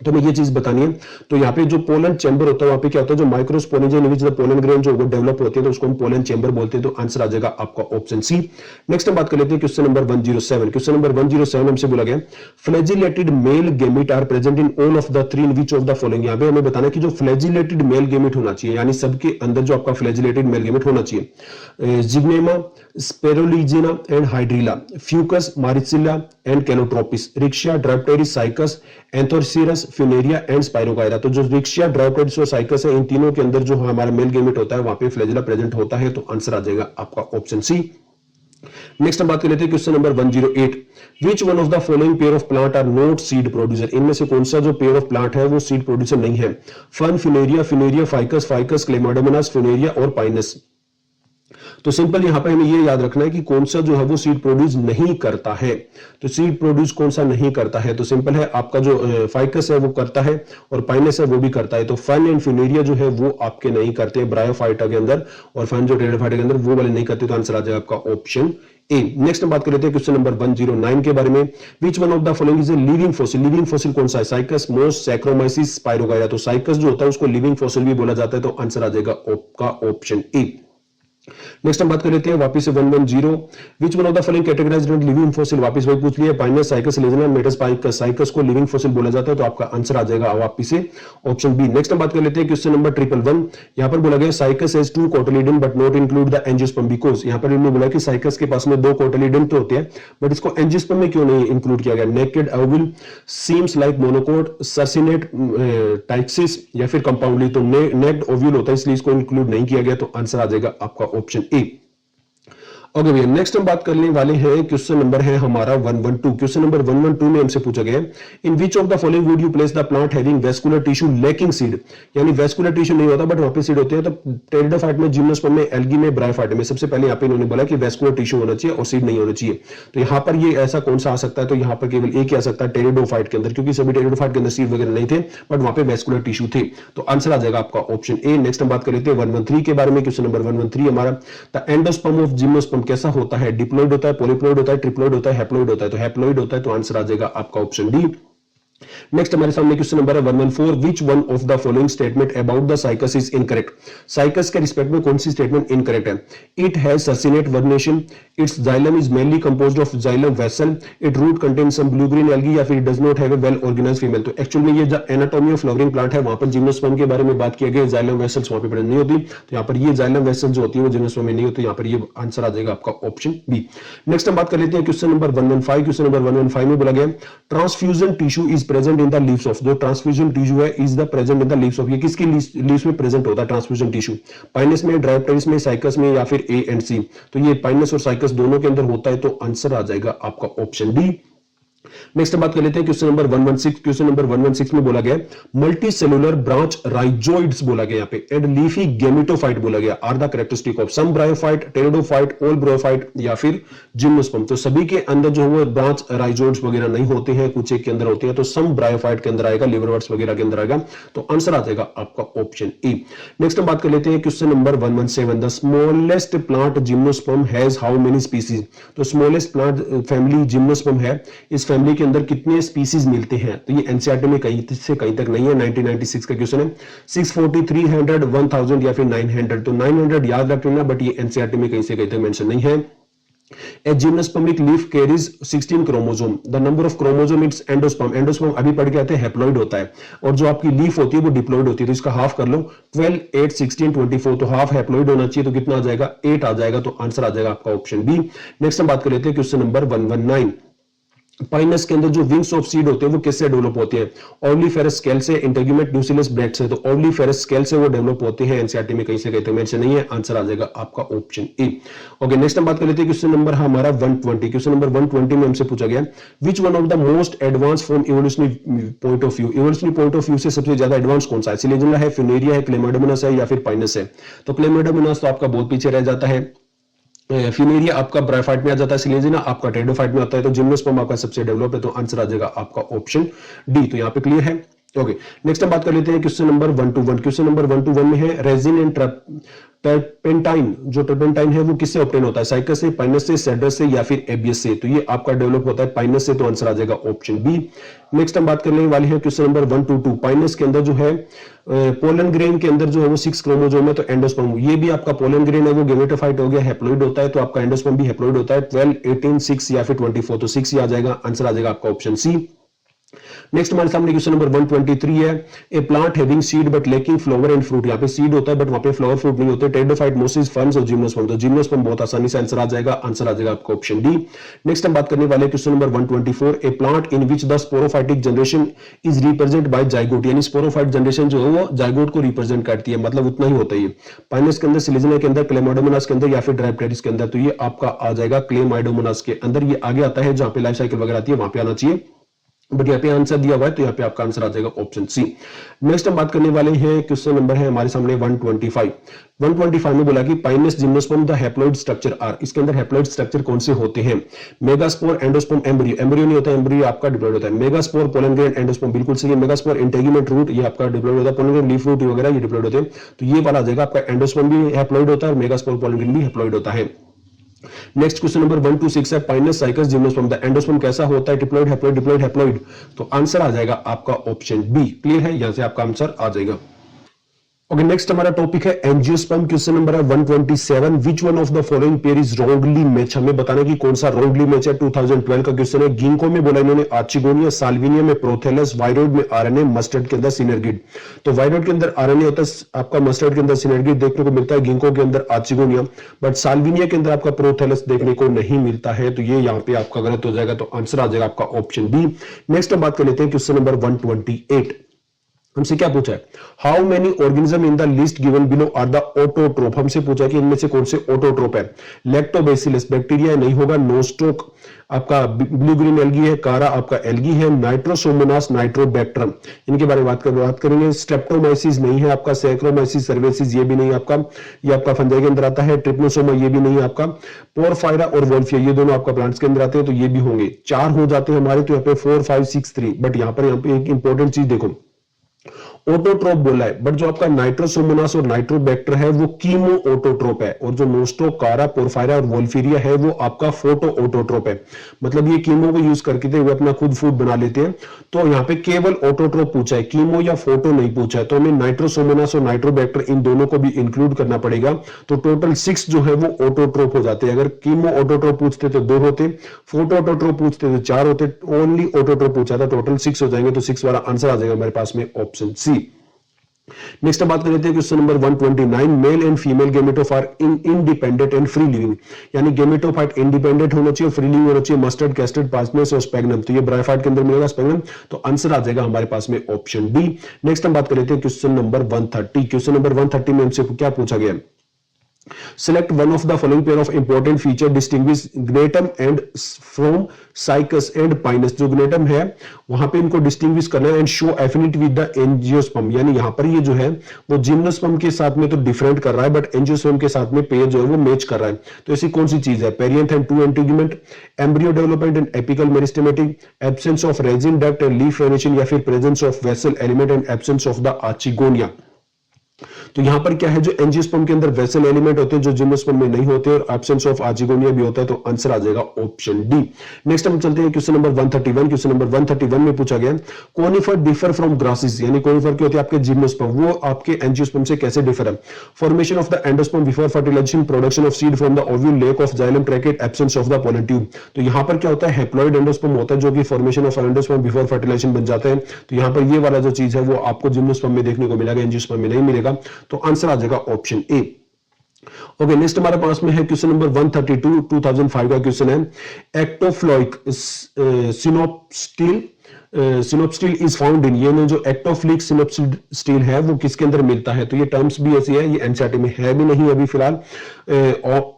तो हमें ये चीज बतानी है। तो यहाँ पे जो पोलन चैम्बर होता है वहां पे क्या होता है, जो microsporangia in which the pollen grain जो डेवलप होती है, तो उसको हम पोलन चैम्बर बोलते हैं, तो आंसर आ जाएगा आपका ऑप्शन सी। नेक्स्ट हम बात कर लेते हैं क्वेश्चन नंबर 107। क्वेश्चन नंबर 107 हमसे बोला गया flagellated male gamete are present in all of the three in which of the following. यहाँ पे हमें बताना कि जो फ्लैजिलेटेड मेल गेमेट होना चाहिए, यानी सबके अंदर जो आपका फ्लैजिलेटेड मेल गेमेट होना चाहिए, जिग्नेमा, स्पेरोलिजिना and Hydrilla, Fucus Marsilea and Calotropis, Riccia Dryopteris Cycas, Anthoceros Funaria and Spirogyra. तो जो रिक्शिया ड्रायोप्टेरिस और साइकस है, इन तीनों के अंदर जो हमारा मेल गेमेट होता है वहां पे फ्लैजेला प्रेजेंट होता है, तो आंसर आ जाएगा आपका ऑप्शन सी। नेक्स्ट हम बात कर लेते हैं question number 108, which one of the following pair of plant are not seed producer, इनमें से कौन सा जो पेयर ऑफ प्लांट है वो सीड प्रोड्यूसर नहीं है? Fern, Funaria, Funaria Ficus, Ficus Chlamydomonas, Funaria और पाइनस। तो सिंपल यहां पे हमें ये याद रखना है कि कौन सा जो है वो सीड प्रोड्यूस नहीं करता है। तो सीड प्रोड्यूस कौन सा नहीं करता है? तो सिंपल है, आपका जो फाइकस है वो करता है और पाइनस है वो भी करता है। तो फन एंड फ्यूनेरिया जो है वो आपके नहीं करते ब्रायोफाइटा के अंदर, और फन जो टेरिडोफाइटा के अंदर वो वाले नहीं करते। तो आंसर आ जाएगा आपका ऑप्शन ए। नेक्स्ट हम बात कर लेते हैं क्वेश्चन नंबर 109 के बारे में, विच one of the following is a living fossil, living fossil कौन सा है? साइकस, मोस, सैक्रोमाइसिस, स्पाइरोगायरा। तो साइकस जो होता है उसको लिविंग फॉसिल भी बोला जाता है, तो आंसर आ जाएगा आपका ऑप्शन ए। नेक्स्ट हम बात कर लेते हैं वापस से 110, विच one of the following categorised and living fossil, वापस वही पूछ लिया, पाइनस, साइकस, लेजना, मेटास्पाइकस। साइकस को लिविंग फॉसिल बोला जाता है, तो आपका आंसर आ जाएगा वापस से ऑप्शन बी। नेक्स्ट हम बात कर लेते हैं क्वेश्चन नंबर 111, यहां पर बोला गया cycas has 2 cotyledon but not include the angiosperm, because यहां पर इन्होंने बोला कि साइकस के पास में 2 कोटिलिडन तो होते हैं बट इसको एंजियोस्पर्म में क्यों नहीं इंक्लूड किया गया? Naked ovule, seems like monocot, circinate ptyxis या फिर कंपाउंडली। तो नेक्ड ओव्यूल होता है इसलिए इसको इंक्लूड नहीं किया गया, तो आंसर आ जाएगा आपका ऑप्शन ए। ओके भैया, नेक्स्ट हम बात करने वाले हैं क्वेश्चन नंबर है हमारा 112। क्वेश्चन नंबर 112 में हमसे पूछा गया, in which of the following would you place the plant having vascular tissue lacking seed, यानी वेस्कुलर टिश्यू नहीं होता बट वहां पे सीड होते हैं। तो टेरिडोफाइट में, जिम्नोस्पर्म में, एल्गी में, ब्रायोफाइट में सबसे पहले यहाँ पे इन्होंने बोला कि वेस्कुलर टिश्यू होना चाहिए और सीड नहीं होना चाहिए। तो यहाँ पर ये ऐसा कौन सा आ सकता है? तो यहाँ पर केवल एक ही आ सकता है टेरिडोफाइट के अंदर, क्योंकि सभी टेरिडोफाइट के अंदर सीड वगैरह नहीं थे बट वहां पे वेस्कुलर टिश्यू थे, तो आंसर आ जाएगा आपका ऑप्शन ए। नेक्स्ट हम बात कर लेते हैं 113 के बारे में। क्वेश्चन नंबर 113 हमारा, द एंडोस्पर्म ऑफ जिम्नोस्पर्म कैसा होता है? डिप्लॉइड होता है, पॉलीप्लॉइड होता है, ट्रिप्लॉइड होता है, हैप्लॉइड होता है? तो हैप्लॉइड होता है, तो आंसर आ जाएगा आपका ऑप्शन डी। नेक्स्ट हमारे सामने क्वेश्चन नंबर है 114, which one of the following statement about the Cycas is incorrect, Cycas के रिस्पेक्ट में कौन सी स्टेटमेंट इनकरेक्ट है? It has circinate vernation, its xylem is mainly composed of xylem vessel, it root contain some blue green algae, या फिर does not have a well organised female. तो actual में ये जो एनाटॉमी ऑफ फ्लावरिंग प्लांट है वहां पर gymnosperm के बारे में बात किया गया, जाइलम वेसल्स वहां पे प्रेजेंट नहीं होती, तो यहाँ पर ये जाइलम वेसल जो होती है वो जिम्नोस्पर्म में नहीं होती, यहाँ पर ये आंसर आ जाएगा आपका ऑप्शन बी। नेक्स्ट हम बात कर लेते हैं क्वेश्चन नंबर 115। क्वेश्चन नंबर 115 में बोला गया, transfusion tissue is present in the leaves of, जो ट्रांसफ्यूजन टिश्यू है is the present in the leaves of, ये किसकी लीव्स में प्रेजेंट होता है ट्रांसफ्यूजन टिश्यू? पाइनस में, ड्रायोप्टेरिस में, साइकस में, या फिर ए एंड सी? तो ये पाइनस और साइकस दोनों के अंदर होता है, तो आंसर आ जाएगा आपका ऑप्शन डी। नेक्स्ट बात कर लेते हैं क्वेश्चन नंबर 116। क्वेश्चन नंबर 116 में बोला गया मल्टी सेलुलर ब्रांच राइजोइड्स बोला गया यहाँ पे, एंड लीफी गेमेटोफाइट बोला गया, are the characteristic of some bryophyte, pteridophyte, all bryophyte या फिर जिम्नोस्पर्म। तो सभी के अंदर जो है वो ब्रांच राइजोइड्स वगैरह नहीं होते हैं, कुछ एक के अंदर होते हैं, तो सम ब्रायोफाइट के अंदर आएगा, लिवरवर्ट्स वगैरह के अंदर आएगा, तो आंसर आ जाएगा आपका ऑप्शन ए। नेक्स्ट हम बात कर लेते हैं question number 117, the smallest plant gymnosperm has how many species. तो स्मॉलेस्ट प्लांट फैमिली जिम्नोस्पर्म है, इस फैमिली के अंदर कितने स्पीसीज मिलते हैं? तो ये एनसीईआरटी में कहीं से कहीं तक नहीं है, 1996 का क्वेश्चन है, 640, 300, 1000 या फिर 900। तो 900 याद रख लेना, बट ये एनसीईआरटी में कहीं से कहीं तक मेंशन नहीं है। A gymnospermic leaf carries 16 chromosome. The number of chromosome its endosperm. Endosperm अभी पढ़ के आते हैं हैप्लॉइड होता है, और जो आपकी लीफ होती है वो डिप्लॉइड होती है, तो इसका हाफ कर लो, 12, 8, 16, 24, तो हाफ हैप्लॉइड होना चाहिए, तो कितना आ जाएगा? 8 आ जाएगा, तो आंसर आ जाएगा आपका ऑप्शन बी। नेक्स्ट हम बात कर लेते हैं क्वेश्चन नंबर 119। पाइनस के अंदर जो विंग्स ऑफ सीड होते हैं वो किससे डेवलप होते हैं? ऑर्लीफेरस स्केल से, इंटेगुमेंट न्यूक्लियस ब्रेड से। तो ऑर्लीफेरस स्केल से वो डेवलप होते हैं, एनसीईआरटी में कहीं से कहीं तक मेंशन नहीं है, आंसर आ जाएगा आपका ऑप्शन ए। ओके, नेक्स्ट हम बात कर लेते हैं क्वेश्चन नंबर हमारा 120। क्वेश्चन नंबर 120 में हमसे पूछा गया, which one of the most advance from evolutionary point of view, evolutionary point of view से सबसे ज्यादा एडवांस कौन सा है? सिलेजिना है, फ्यूनेरिया है, क्लेमाइडोमोनास है, या फिर पाइनस है? तो क्लेमाइडोमोनास तो आपका बहुत पीछे रह जाता है, फ्यूनेरिया आपका ब्रायोफाइट में आ जाता है, सिलेजिना आपका टेरिडोफाइट में आता है, तो जिम्नोस्पर्म आपका सबसे डेवलप है, तो आंसर आ जाएगा आपका ऑप्शन डी। तो यहाँ पे क्लियर है। ओके, नेक्स्ट हम बात कर लेते हैं क्वेश्चन नंबर 121। क्वेश्चन नंबर 121 में है रेजिन एंड टर्पेंटाइन, जो टर्पेंटाइन है वो किससे ऑब्टेन होता है? साइकस से, पाइनस से, सेडर से, या फिर एबियस से? तो ये आपका डेवलप होता है पाइनस से, तो आंसर आ जाएगा ऑप्शन बी। नेक्स्ट हम बात करने वाले हैं क्वेश्चन नंबर 122। पाइनस के अंदर जो है पोलन ग्रेन के अंदर जो है वो 6 क्रोमोसोम है, तो एंडोस्पर्म, ये भी आपका पोलन ग्रेन है वो गेमेटोफाइट हो गया, हैप्लॉइड होता है, तो आपका एंडोस्पर्म भी हैप्लॉइड होता है, 12, 18, 6 या फिर 24, तो 6 ही आ जाएगा, आंसर आ जाएगा आपका ऑप्शन सी। नेक्स्ट हमारे सामने क्वेश्चन नंबर 123 है। A plant having seed but lacking flower and fruit, यहाँ पे सीड होता है बट वहां पे फ्लावर फ्रूट नहीं होते। टेरिडोफाइट, मोसिस, फर्न्स और जिम्नोस्पर्म, तो जिम्नोस्पर्म बहुत आसानी से आंसर आ जाएगा। आंसर आ जाएगा आपका ऑप्शन डी। नेक्स्ट हम बात करने वाले question number 124। A plant in which the sporophytic generation is represent by zygote, यानी स्पोरोफाइट जनरेशन जो है वो जाइगोट को रिप्रेजेंट करती है, मतलब उतना ही होता है। पाइनस के अंदर, सिलिजना के अंदर, क्लेमाइडोमोनास के अंदर या फिर ड्राइप्टेरिस के अंदर, तो ये आपका आ जाएगा क्लेमाइडोमोनास के अंदर। ये आगे आता है जहां पे लाइफ साइकिल वगैरह आती है वहां पे आना चाहिए, बट यहाँ पे आंसर दिया हुआ है तो यहाँ पे आपका आंसर आ जाएगा ऑप्शन सी। नेक्स्ट हम बात करने वाले हैं, क्वेश्चन नंबर है हमारे सामने 125। 125 में बोला कि Pinus gymnosperm the haploid structure are, इसके अंदर हैप्लॉइड स्ट्रक्चर कौन से होते हैं? मेगास्पोर, एंडोस्पर्म, एम्ब्रियो, एम्ब्रियो नहीं होता, एम्ब्रियो आपका डिप्लॉइड होता है। मेगास्पोर, पोलन ग्रेन, एंडोस्पर्म बिल्कुल सही है। मेगास्पोर, इंटेगुमेंट रूट, ये आपका डिप्लॉइड होता है। पोलन ग्रेन, लीफ रूट वगैरह ये डिप्लॉइड होते हैं। तो ये वाला आ जाएगा आपका, एंडोस्पर्म भी हैप्लॉइड होता है और मेगास्पोर, पोलन ग्रेन भी हैप्लॉइड होता है। नेक्स्ट क्वेश्चन नंबर 126 है, Pinus cycas gymnosperm the endosperm कैसा होता है? डिप्लॉइड, हैप्लॉइड, डिप्लॉइड, हैप्लॉइड, तो आंसर आ जाएगा आपका ऑप्शन बी। क्लियर है, यहां से आपका आंसर आ जाएगा। ओके, नेक्स्ट हमारा टॉपिक है एंजियोस्पर्म। क्वेश्चन नंबर है 127। विच one of the following pair is wrongly match, हमें बताना कि कौन सा रॉन्गली मैच है। 2012 का क्वेश्चन है। गिंको में बोला इन्होंने आर्चिगोनिया, साल्विनिया में प्रोथेलस, वायरोइड में आरएनए, मस्टर्ड के अंदर सिनर्गिड। तो वायरोइड के अंदर आरएनए होता है आपका, मस्टर्ड के अंदर सिनर्गिड देखने को मिलता है, गिंको के अंदर आर्चिगोनिया, बट साल्विनिया के अंदर आपका प्रोथेलस देखने को नहीं मिलता है। तो ये यहाँ पे आपका गलत हो जाएगा, तो आंसर आ जाएगा आपका ऑप्शन बी। नेक्स्ट हम बात कर लेते हैं क्वेश्चन नंबर 128। हमसे क्या पूछा है? How many organism in the list given below are the autotroph, हमसे पूछा कि इनमें से कौन से ऑटोट्रोप है। लैक्टोबैसिलस बैक्टीरिया नहीं होगा, नोस्टोक आपका ब्लू ग्रीन एल्गी है, कारा आपका एल्गी है, नाइट्रोसोमोनास, नाइट्रोबैक्टरम इनके बारे में बात करेंगे। स्ट्रेप्टोमाइसिस नहीं है आपका, सैक्रोमाइसिस सर्वेसिस ये भी नहीं आपका, ये आपका फंजाई के अंदर आता है। ट्रिप्नोसोमा ये भी नहीं आपका। पोरफायरा और वोल्फिया ये दोनों आपका प्लांट्स के अंदर आते हैं, तो ये भी होंगे। 4 हो जाते हैं हमारे, तो यहाँ पे 4, 5, 6, 3, बट यहाँ पे एक इंपॉर्टेंट चीज देखो, ऑटोट्रोप बोला है, बट जो आपका नाइट्रोसोमोनास और नाइट्रोबैक्टर है वो कीमो ऑटोट्रोप है, और जो नोस्टो, कारा, पोरफायरा और वोल्फिरिया है वो आपका फोटो ऑटोट्रोप है। मतलब ये कीमो को यूज करके वे अपना खुद फूड बना लेते हैं। तो यहाँ पे केवल ऑटोट्रोप पूछा है, कीमो या फोटो नहीं पूछा है, तो हमें नाइट्रोसोमोनास और नाइट्रोबैक्टर इन दोनों को भी इंक्लूड करना पड़ेगा। तो टोटल 6 जो है वो ऑटोट्रोप हो जाते हैं। अगर कीमो ऑटोट्रोप पूछते तो 2 होते, फोटो ऑटोट्रोप पूछते तो 4 होते, ओनली ऑटोट्रोप पूछा था, टोटल 6 हो जाएंगे। तो 6 वाला आंसर आ जाएगा हमारे पास में ऑप्शन सी। नेक्स्ट बात कर लेते हैं question number 129। Male and female gametophyte are independent and free living, यानी गेमेटोफाइट इंडिपेंडेंट होना चाहिए, फ्री लिविंग होना चाहिए। मस्टर्ड, कैस्टेड, पार्सनेस और स्पेग्नम, तो ये ब्रायोफाइट के अंदर मिलेगा स्पेग्नम, तो आंसर आ जाएगा हमारे पास में ऑप्शन डी। नेक्स्ट हम बात कर लेते हैं क्वेश्चन नंबर 130। क्वेश्चन नंबर 130 में हमसे क्या पूछा गया? Select one of the following pair of important feature distinguish Gnetum and from Cycas and Pinus। जो Gnetum है वहां पे इनको डिस्टिंग्विश करना है, and show affinity with the angiosperm, यानी यहां पर ये जो है वो जिम्नोस्पर्म के साथ में तो डिफरेंट कर रहा है, बट एंजियोस्पर्म के साथ में पेयर जो है वो मैच कर रहा है। तो ऐसी कौन सी चीज है? Perianth and 2 integument, embryo development and apical meristematic, absence of resin duct and leaf venation, या फिर presence of vessel element and absence of the archegonia. तो यहां पर क्या है, जो एंजियोस्पर्म के अंदर वेसल एलिमेंट होते हैं जो जिम्नोस्पर्म में नहीं होते, और एब्सेंस ऑफ आर्चिगोनिया भी होता है, तो आंसर आ जाएगा ऑप्शन डी। नेक्स्ट हम चलते हैं क्वेश्चन नंबर 131। क्वेश्चन नंबर 131 में पूछा गया कोनिफर डिफर फ्रॉम ग्रासेस, यानी कोनिफर के होते हैं आपके जिम्नोस्पर्म, वो आपके एंजियोस्पर्म से कैसे डिफर है? Formation of the endosperm before fertilization, production of seed from the ovule, lack of xylem tracheid, absence of the pollen tube. तो यहां पर क्या होता है, हैप्लॉइड एंडोस्पर्म होता है जो कि formation of endosperm before fertilization बन जाता है। तो यहां पर ये वाला जो चीज है वो आपको जिम्नोस्पर्म में देखने को मिलेगा, एंजियोस्पर्म में नहीं मिलेगा, तो आंसर आ जाएगा ऑप्शन ए। ओके, नेक्स्ट हमारे पास में है क्वेश्चन नंबर 132, 2005 का क्वेश्चन है। एक्टोफ्लोइक सिनोप्स्टिल इज फाउंड इन, ये जो एक्टोफ्लिक सिनोप्स्टिल है वो किसके अंदर मिलता है? तो ये टर्म्स भी ऐसी है, ये एनसीईआरटी में है भी नहीं अभी फिलहाल।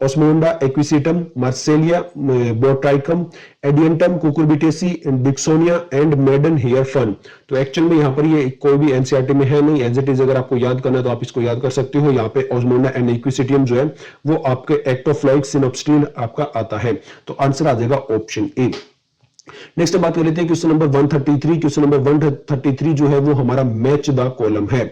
Osmunda Equisetum, Marsilea, Botrychium, Adiantum, Cucurbitaceae, Dicksonia and maiden hair fern. तो एक्चुअल में यहाँ पर ये कोई भी एनसीईआरटी में है नहीं, एज इट इज अगर आपको याद करना है तो आप इसको याद कर सकते हो। यहाँ पे ऑस्मोंडा एंड एक्विसिटियम जो है वो आपके एक्टोफ्लोइक सिनोप्स्टिल आपका आता है, तो आंसर आ जाएगा ऑप्शन ए। नेक्स्ट बात कर लेते हैं क्वेश्चन नंबर 133। क्वेश्चन नंबर 133 जो है वो हमारा मैच द कॉलम है।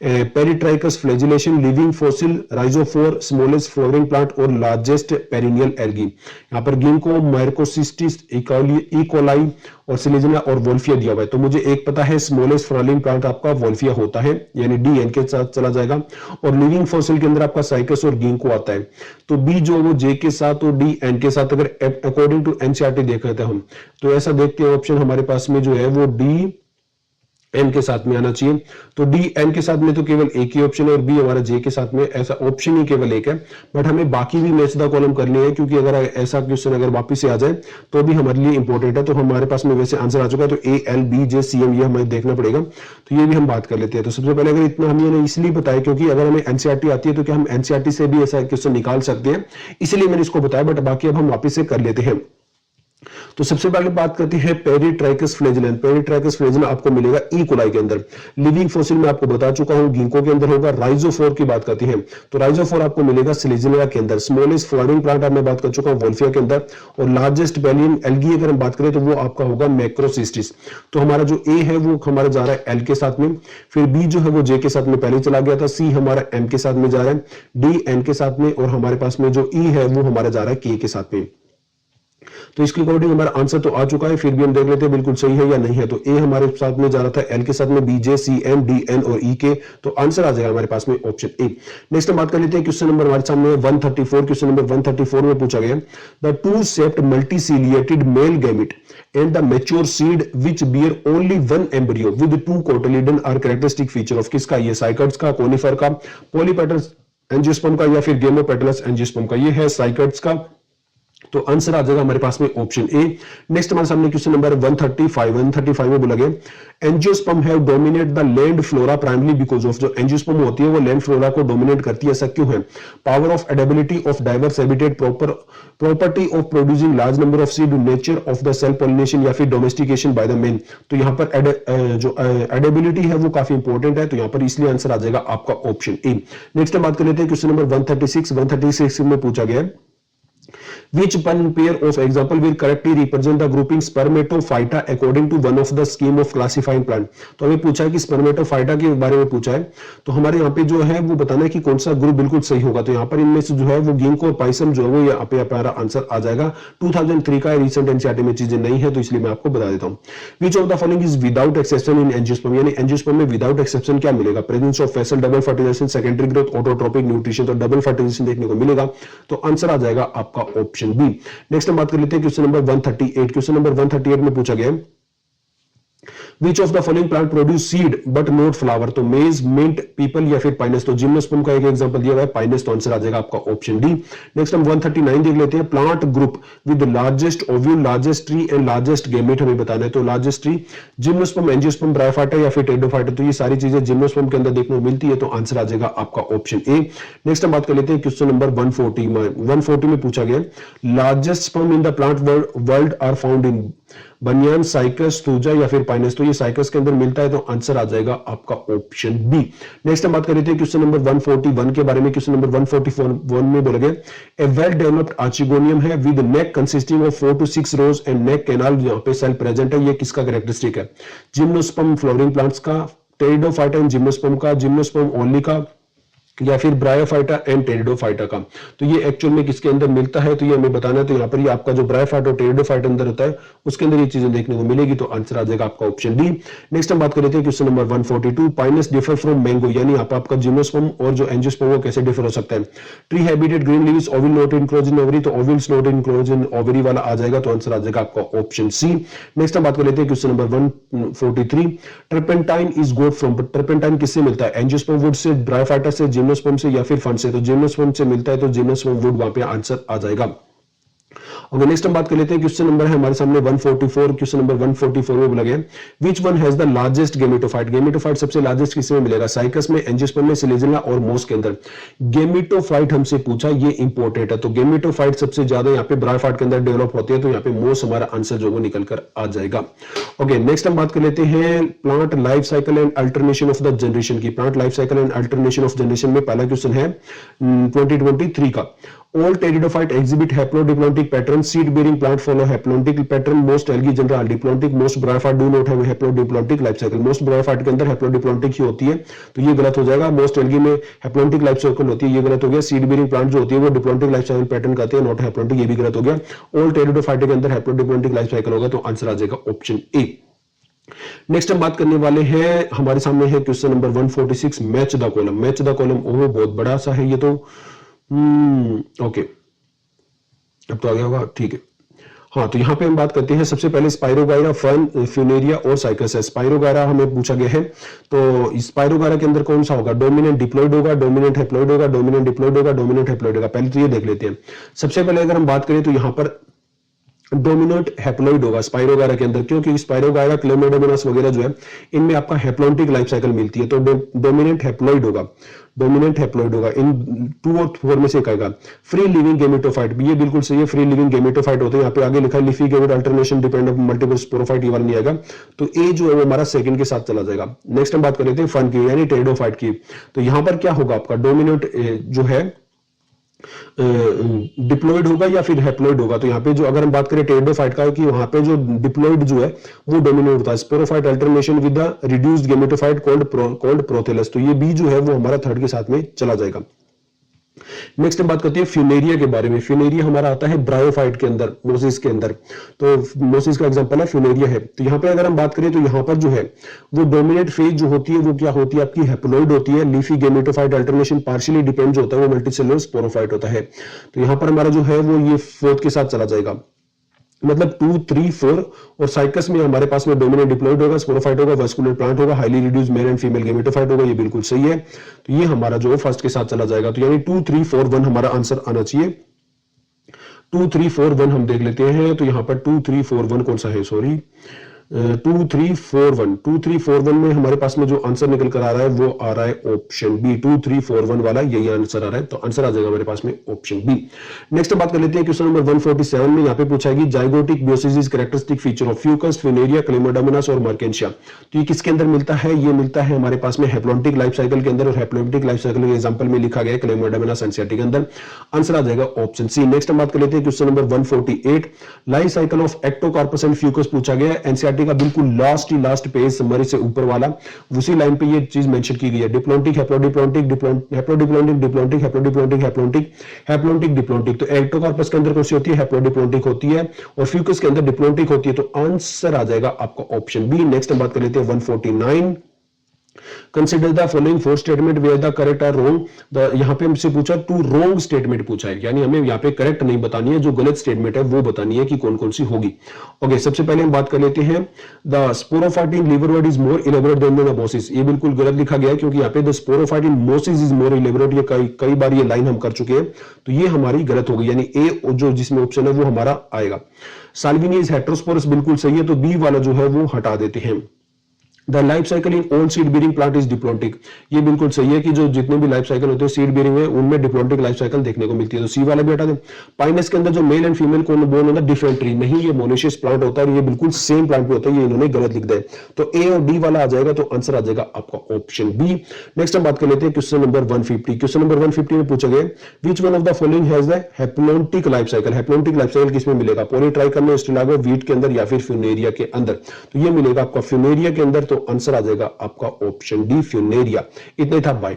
Peritrichous flagellation, living fossil, rhizophore, smallest flowering plant और लार्जेस्ट पेरिनियल एल्गी। यहाँ पर गिंको, माइकोसिस्टिस, इकोलाई और सिलेजिना और वोल्फिया दिया हुआ है। तो मुझे एक पता है स्मॉलेस्ट फ्लॉवरिंग प्लांट आपका वोल्फिया होता है, यानी डी एन के साथ चला जाएगा। और लिविंग फॉसिल के अंदर आपका साइकस और गिंको आता है। तो बी जो वो जे के साथ और डी एन के साथ अगर अकॉर्डिंग टू एनसीईआरटी देख रहे थे हम, तो ऐसा देखते हैं ऑप्शन हमारे पास में जो है वो डी एन के साथ में आना चाहिए। तो डी एन के साथ में तो केवल एक ही ऑप्शन है और बी हमारा जे के साथ में ऐसा ऑप्शन ही केवल एक है। बट हमें बाकी भी मैच द कॉलम करनी है, क्योंकि अगर ऐसा क्वेश्चन अगर वापस से आ जाए तो भी हमारे लिए इंपॉर्टेंट है। तो हमारे पास में वैसे आंसर आ चुका है, तो A L B J C M ये हमें देखना पड़ेगा। तो ये भी हम बात कर लेते हैं। तो सबसे पहले अगर इतना हमें इसलिए बताया क्योंकि अगर हमें एनसीईआरटी आती है तो क्या हम एनसीईआरटी से भी ऐसा क्वेश्चन निकाल सकते हैं, इसलिए मैंने इसको बताया। बट बाकी अब हम वापस से कर लेते हैं। तो सबसे पहले बात करते हैं पेरिट्राइकस फ्लैजेलन। पेरिट्राइकस फ्लैजेलन आपको मिलेगा ई कोलाई के अंदर। लिविंग फॉसिल में आपको बता चुका हूं गिंको के अंदर होगा। राइजोफोर की बात करते हैं तो राइजोफोर आपको मिलेगा सिलेजिना के अंदर। स्मॉलेस्ट फ्लावरिंग प्लांट मैं बात कर चुका हूं वोल्फिया के अंदर। और लार्जेस्ट बेलियन एल्गी अगर हम बात करें तो वो आपका होगा मैक्रोसिस्टिस। तो हमारा जो ए है वो हमारा जा रहा है एल के साथ में, फिर बी जो है वो जे के साथ में पहले चला गया था, सी हमारा एम के साथ में जा रहा है, डी एन के साथ में, और हमारे पास में जो ई है वो हमारा जा रहा है के साथ में। तो इसके अकॉर्डिंग हमारा आंसर तो आ चुका है, फिर भी हम देख लेते हैं बिल्कुल सही है या नहीं है। तो ए हमारे साथ में जा रहा था एल के साथ में, B J C M D N और ई के। तो आंसर आ जाएगा हमारे पास में ऑप्शन ए। नेक्स्ट हम बात कर लेते हैं क्वेश्चन नंबर हमारे सामने 134। क्वेश्चन नंबर 134 में पूछा गया the two shaped multiciliated male gamete and the mature seed which bear only one embryo with two cotyledon are characteristic feature of किसका? ये साइकड्स का, कोनिफर का, पॉलीपेटल्स एंजियोस्पर्म का, या फिर गेमोपेटलस एंजियोस्पर्म का? ये है साइकड्स का। तो आंसर आ जाएगा हमारे पास में ऑप्शन ए। नेक्स्ट हमारे सामने क्वेश्चन नंबर 135 में बोला गया angiosperm have dominate the land flora primary because of. जो एंजियोस्पर्म होती है वो लैंड फ्लोरा को डोमिनेट करती है, ऐसा क्यों है? Power of adaptability of diverse habitat, property of producing large number of seed, nature of the self pollination, या फिर डोमेस्टिकेशन बाय द मैन। तो यहाँ पर जो एडेबिलिटी है वो काफी इंपॉर्टेंट है, तो यहाँ पर इसलिए आंसर आ जाएगा आपका ऑप्शन ए। नेक्स्ट हम बात कर लेते हैं क्वेश्चन नंबर 136 में पूछा गया Which one pair of example will correctly represent the grouping Spermatophyta according to one of the scheme of classifying plant? तो हमें पूछा है कि Spermatophyta के बारे में पूछा है, तो हमारे यहाँ पे जो है वो बताना है कि कौन सा ग्रुप बिल्कुल सही होगा। तो यहाँ पर इनमें से जो है वो गिंको और पाइसम जो है वो यहाँ पे हमारा आंसर आ जाएगा। 2003 का रिसेंट एनसीईआरटी में चीजें नहीं है, तो इसलिए मैं आपको बता देता हूँ। Which of the following is without exception in angiosperm? यानी एंजियोस्पर्म में विदाउट एक्सेप्शन क्या मिलेगा? Presence of vessel, double fertilization, secondary growth, autotrophic nutrition. तो डबल फर्टिलाइजेशन देखने को मिलेगा, तो आंसर आ जाएगा आपका ऑप्शन बी। नेक्स्ट हम बात कर लेते हैं क्वेश्चन नंबर 138। क्वेश्चन नंबर 138 में पूछा गया Which of the following plant produce seed but not flower? तो मेज, मिंट, पीपल या फिर पाइनस। तो जिम्नोस्पर्म का एक एग्जांपल दिया हुआ है पाइनस, तो आंसर आ जाएगा आपका ऑप्शन डी। नेक्स्ट हम 139 देख लेते हैं plant group with largest ovule, largest tree and largest gamete हमें बताना है। तो largest tree gymnosperm, angiosperm, bryophyta या फिर टेरिडोफाइटा। तो ये सारी चीजें जिम्नोस्पर्म के अंदर देखने को मिलती है, तो आंसर आ जाएगा आपका ऑप्शन ए। नेक्स्ट हम बात कर लेते हैं क्वेश्चन नंबर 140 में पूछा गया largest sperm in the plant world are found in banyan, Cycas, thuja या फिर पाइनस। तो ये साइकस के अंदर मिलता है, तो आंसर आ जाएगा आपका ऑप्शन बी। नेक्स्ट हम बात कर लेते हैं क्वेश्चन नंबर 141 के बारे में। क्वेश्चन नंबर 141 में बोला गया ए वेल डेवलप्ड आर्चिगोनियम है with neck consisting of 4 to 6 rows and neck canal, यहाँ पे सेल प्रेजेंट है। ये किसका कैरेक्टरिस्टिक है? जिम्नोस्पर्म फ्लोरिंग प्लांट्स का, टेरिडोफाइटा एंड जिम्नोस्पर्म का, जिम्नोस्पर्म ओनली का, या फिर ब्रायोफाइटा एंड टेरिडोफाइटा का। तो ये एक्चुअल में किसके अंदर मिलता है, तो ये हमें बताना है। तो यहाँ पर ये आपका जो ब्रायोफाइटा और टेरिडोफाइटा अंदर होता है उसके अंदर ये चीजें देखने को मिलेगी, तो आंसर आ जाएगा आपका ऑप्शन डी। नेक्स्ट हम बात कर लेते हैं question number 142 Pinus differ from mango, यानी आपका जिम्नोस्पर्म और जो एंजियोस्पर्म वो कैसे डिफर हो सकता है? Tree habitat, green leaves, ovule not enclosed in ovary. तो ovules not enclosed in ovary वाला आ जाएगा, तो आंसर आ जाएगा आपका ऑप्शन सी। नेक्स्ट हम बात कर लेते हैं question number 143 turpentine is got from. Turpentine किससे मिलता है? एंजियोस्पर्म वुड से, ब्रायोफाइटा से, जिम्नोस्पर्म से या फिर फंड से। तो जिम्नोस्पर्म से मिलता है, तो जिम्नोस्पर्म वुड वहां पे आंसर आ जाएगा। ओके, नेक्स्ट हम बात कर लेते हैं क्वेश्चन नंबर है हमारे सामने 144। क्वेश्चन नंबर 144 में बोला गया which one has the largest gametophyte. Gametophyte सबसे लार्जेस्ट किसमें मिलेगा? साइकस में, एंजियोस्पर्म में, सिलेजिना और मोस के अंदर। गेमेटोफाइट हमसे पूछा, ये इंपॉर्टेंट है। तो गेमेटोफाइट सबसे ज्यादा यहाँ पे ब्रायोफाइट के अंदर डेवलप होती है, तो यहाँ पे मोस हमारा आंसर जो वो निकल कर आ जाएगा। ओके, नेक्स्ट हम बात कर लेते हैं plant life cycle and alternation of the generation की। Plant life cycle and alternation of generation में पहला क्वेश्चन है 2023 का। All pteridophyte exhibit haplodiploidic pattern. Seed-bearing plant follow haplodiploidic pattern. Most algae generally are diploidic. Most bryophyte do not have haplodiploidic life cycle. Most bryophyte के अंदर haplodiploidic ही होती है, तो ये गलत हो जाएगा. Most algae में haplodiploidic लाइफ साइकिल होती है, ये गलत हो गया. Seed-bearing plant जो होती है वो diploidic लाइफ साइकिल पैटर्न कहते हैं, नॉट haplodiploidic, ये भी गलत हो गया. All pteridophyte के अंदर haplodiploidic लाइफ साइकिल होगा, तो आंसर आ जाएगा ऑप्शन ए. नेक्स्ट हम बात करने वाले हैं, हमारे सामने है question number 146, match the column. Match the column, ओह बहुत बड़ा सा है ये तो. ओके, अब तो आ गया होगा, ठीक है. हाँ, तो यहां पे हम बात करते हैं सबसे पहले स्पाइरोगायरा, फर्न, फ्यूनेरिया और साइकस है. स्पाइरोगायरा हमें पूछा गया है, तो स्पाइरोगायरा के अंदर कौन सा होगा? डोमिनेंट डिप्लॉइड होगा, डोमिनेंट हैप्लॉइड होगा, डोमिनेंट डिप्लॉइड होगा, डोमिनेंट हैप्लॉइड होगा. पहले तो ये देख लेते हैं. सबसे पहले अगर हम बात करें तो यहां पर डोमिनेंट हैप्लॉइड होगा स्पाइरोगायरा के अंदर, क्योंकि स्पाइरोगायरा, क्लेमाइडोमोनास वगैरह जो है इनमें आपका हैप्लॉन्टिक लाइफ साइकिल मिलती है, तो डोमिनेंट हैप्लॉइड होगा. डोमिनेंट हैप्लॉइड होगा, इन 2 और 4 में से एक आएगा. फ्री लिविंग गेमेटोफाइट, ये बिल्कुल सही है, फ्री लिविंग गेमेटोफाइट होते हैं. यहाँ पे आगे लिखा है leafy gamete alternation depend on multiple sporophyte, ये वाला नहीं आएगा, तो ए जो है वो हमारा सेकंड के साथ चला जाएगा. नेक्स्ट हम बात कर लेते हैं फन की, यानी टेरिडोफाइट की. तो यहां पर क्या होगा आपका? डोमिनेंट जो है डिप्लॉइड होगा या फिर हैप्लॉइड होगा. तो यहाँ पे जो अगर हम बात करें टेरिडोफाइट का, कि वहां पे जो डिप्लॉइड जो है वो डोमिनेट होता है. Sporophyte alternation with the reduced gametophyte called prothallus, तो ये बी जो है वो हमारा थर्ड के साथ में चला जाएगा. नेक्स्ट हम बात करते हैं फ्यूनेरिया के बारे में. फ्यूनेरिया हमारा आता है ब्रायोफाइट के अंदर, मोसिस के अंदर, तो मोसिस का एग्जांपल है फ्यूनेरिया है. तो यहाँ पे अगर हम बात करें तो यहाँ पर जो है वो डोमिनेट फेज जो होती है वो क्या होती है? आपकी हैप्लॉइड होती है. Leafy gametophyte alternation partially depend जो होता है वो मल्टीसेलुलर स्पोरोफाइट होता है. तो यहाँ पर हमारा जो है वो ये फोर्थ के साथ चला जाएगा, मतलब 2, 3, 4. और साइकस में हमारे पास में डोमिनेंट डिप्लॉइड होगा, स्पोरोफाइट होगा, वास्कुलर प्लांट होगा, highly reduced mail and female gametophyte होगा, ये बिल्कुल सही है. तो ये हमारा जो फर्स्ट के साथ चला जाएगा, तो यानी 2, 3, 4, 1 हमारा आंसर आना चाहिए. 2, 3, 4, 1 हम देख लेते हैं. तो यहां पर 2, 3, 4, 1 कौन सा है? सॉरी, 2, 3, 4, 1. 2, 3, 4, 1 में हमारे पास में जो आंसर निकल कर आ रहा है वो आ रहा है ऑप्शन बी. 2, 3, 4, 1 वाला यही आंसर आ रहा है, तो आंसर आ जाएगा हमारे पास में ऑप्शन बी. नेक्स्ट बात कर लेते हैं क्वेश्चन नंबर 147 में. यहाँ पे पूछा है कि zygotic meiosis characteristic feature of Fucus, Funaria, Chlamydomonas और मर्केंशिया. तो ये किसके अंदर मिलता है? ये मिलता है हमारे पास में हैप्लॉन्टिक लाइफ साइकिल के अंदर, और हैप्लॉन्टिक लाइफ साइकिल के एग्जांपल में लिखा गया है क्लेमाइडोमोनास एनसीईआरटी के अंदर. आंसर आ जाएगा ऑप्शन सी. नेक्स्ट हम बात कर लेते हैं question number 148, life cycle of Ectocarpus and Fucus पूछा गया है. एनसीईआरटी का बिल्कुल लास्ट पेज समरी से ऊपर वाला, उसी लाइन पे ये चीज मेंशन की गई है. Diplontic, haplodiplontic, haplodiplontic, diplontic, haplodiplontic, haplontic, haplontic, diplontic. तो एक्टोकार्पस के अंदर कौन सी होती है? हैप्लोडिप्लॉन्टिक होती है, और फ्यूकस के अंदर डिप्लॉन्टिक होती है, तो आंसर आ जाएगा आपका ऑप्शन बी. नेक्स्ट हम बात कर लेते हैं 149, consider the following 4 statement where the correct are wrong. यहां पे हमसे पूछा 2 रॉन्ग स्टेटमेंट पूछा है, यानी हमें यहां पे करेक्ट नहीं बतानी है, जो गलत स्टेटमेंट है वो बतानी है कि कौन कौन सी होगी. ओके, सबसे पहले हम बात कर लेते हैं the sporophyte in liverwort is more elaborate than the mosses. ये बिल्कुल गलत लिखा गया है, क्योंकि यहाँ पे the sporophyte in mosses is more elaborate, ये कई बार ये लाइन हम कर चुके हैं, तो ये हमारी गलत होगी, यानी ए जो जिसमें ऑप्शन है वो हमारा आएगा. साल्विनिया इज हेटेरोस्पोरस बिल्कुल सही है, तो बी वाला जो है वो हटा देते हैं. The life cycle in all seed bearing plant is diplontic, ये बिल्कुल सही है कि जो जितने भी लाइफ साइकिल होते हैं सीड बीयरिंग में उनमें डिप्लॉन्टिक लाइफ साइकिल देखने को मिलती है, तो सी वाला भी हटा दें. पाइनस के अंदर जो mail and female cone bone होता है डिफरेंट ट्री, नहीं ये मोनोशियस प्लांट होता है और ये बिल्कुल सेम प्लांट पे होता है, ये इन्होंने गलत लिख दिया. तो ए और डी वाला आ जाएगा, तो आंसर आ जाएगा आपका ऑप्शन बी. नेक्स्ट हम बात कर लेते हैं क्वेश्चन नंबर 150. क्वेश्चन नंबर 150 में पूछा गया which one of the following has the haplontic life cycle. Haplontic life cycle किसमें मिलेगा? पॉलीट्राइकम, स्टिलागो, वीट के अंदर या फिर फ्यूनेरिया के अंदर. तो ये मिलेगा आपका फ्यूनेरिया के अंदर, तो आंसर आ जाएगा आपका ऑप्शन डी फ्यूनेरिया. इतना ही था, बाय.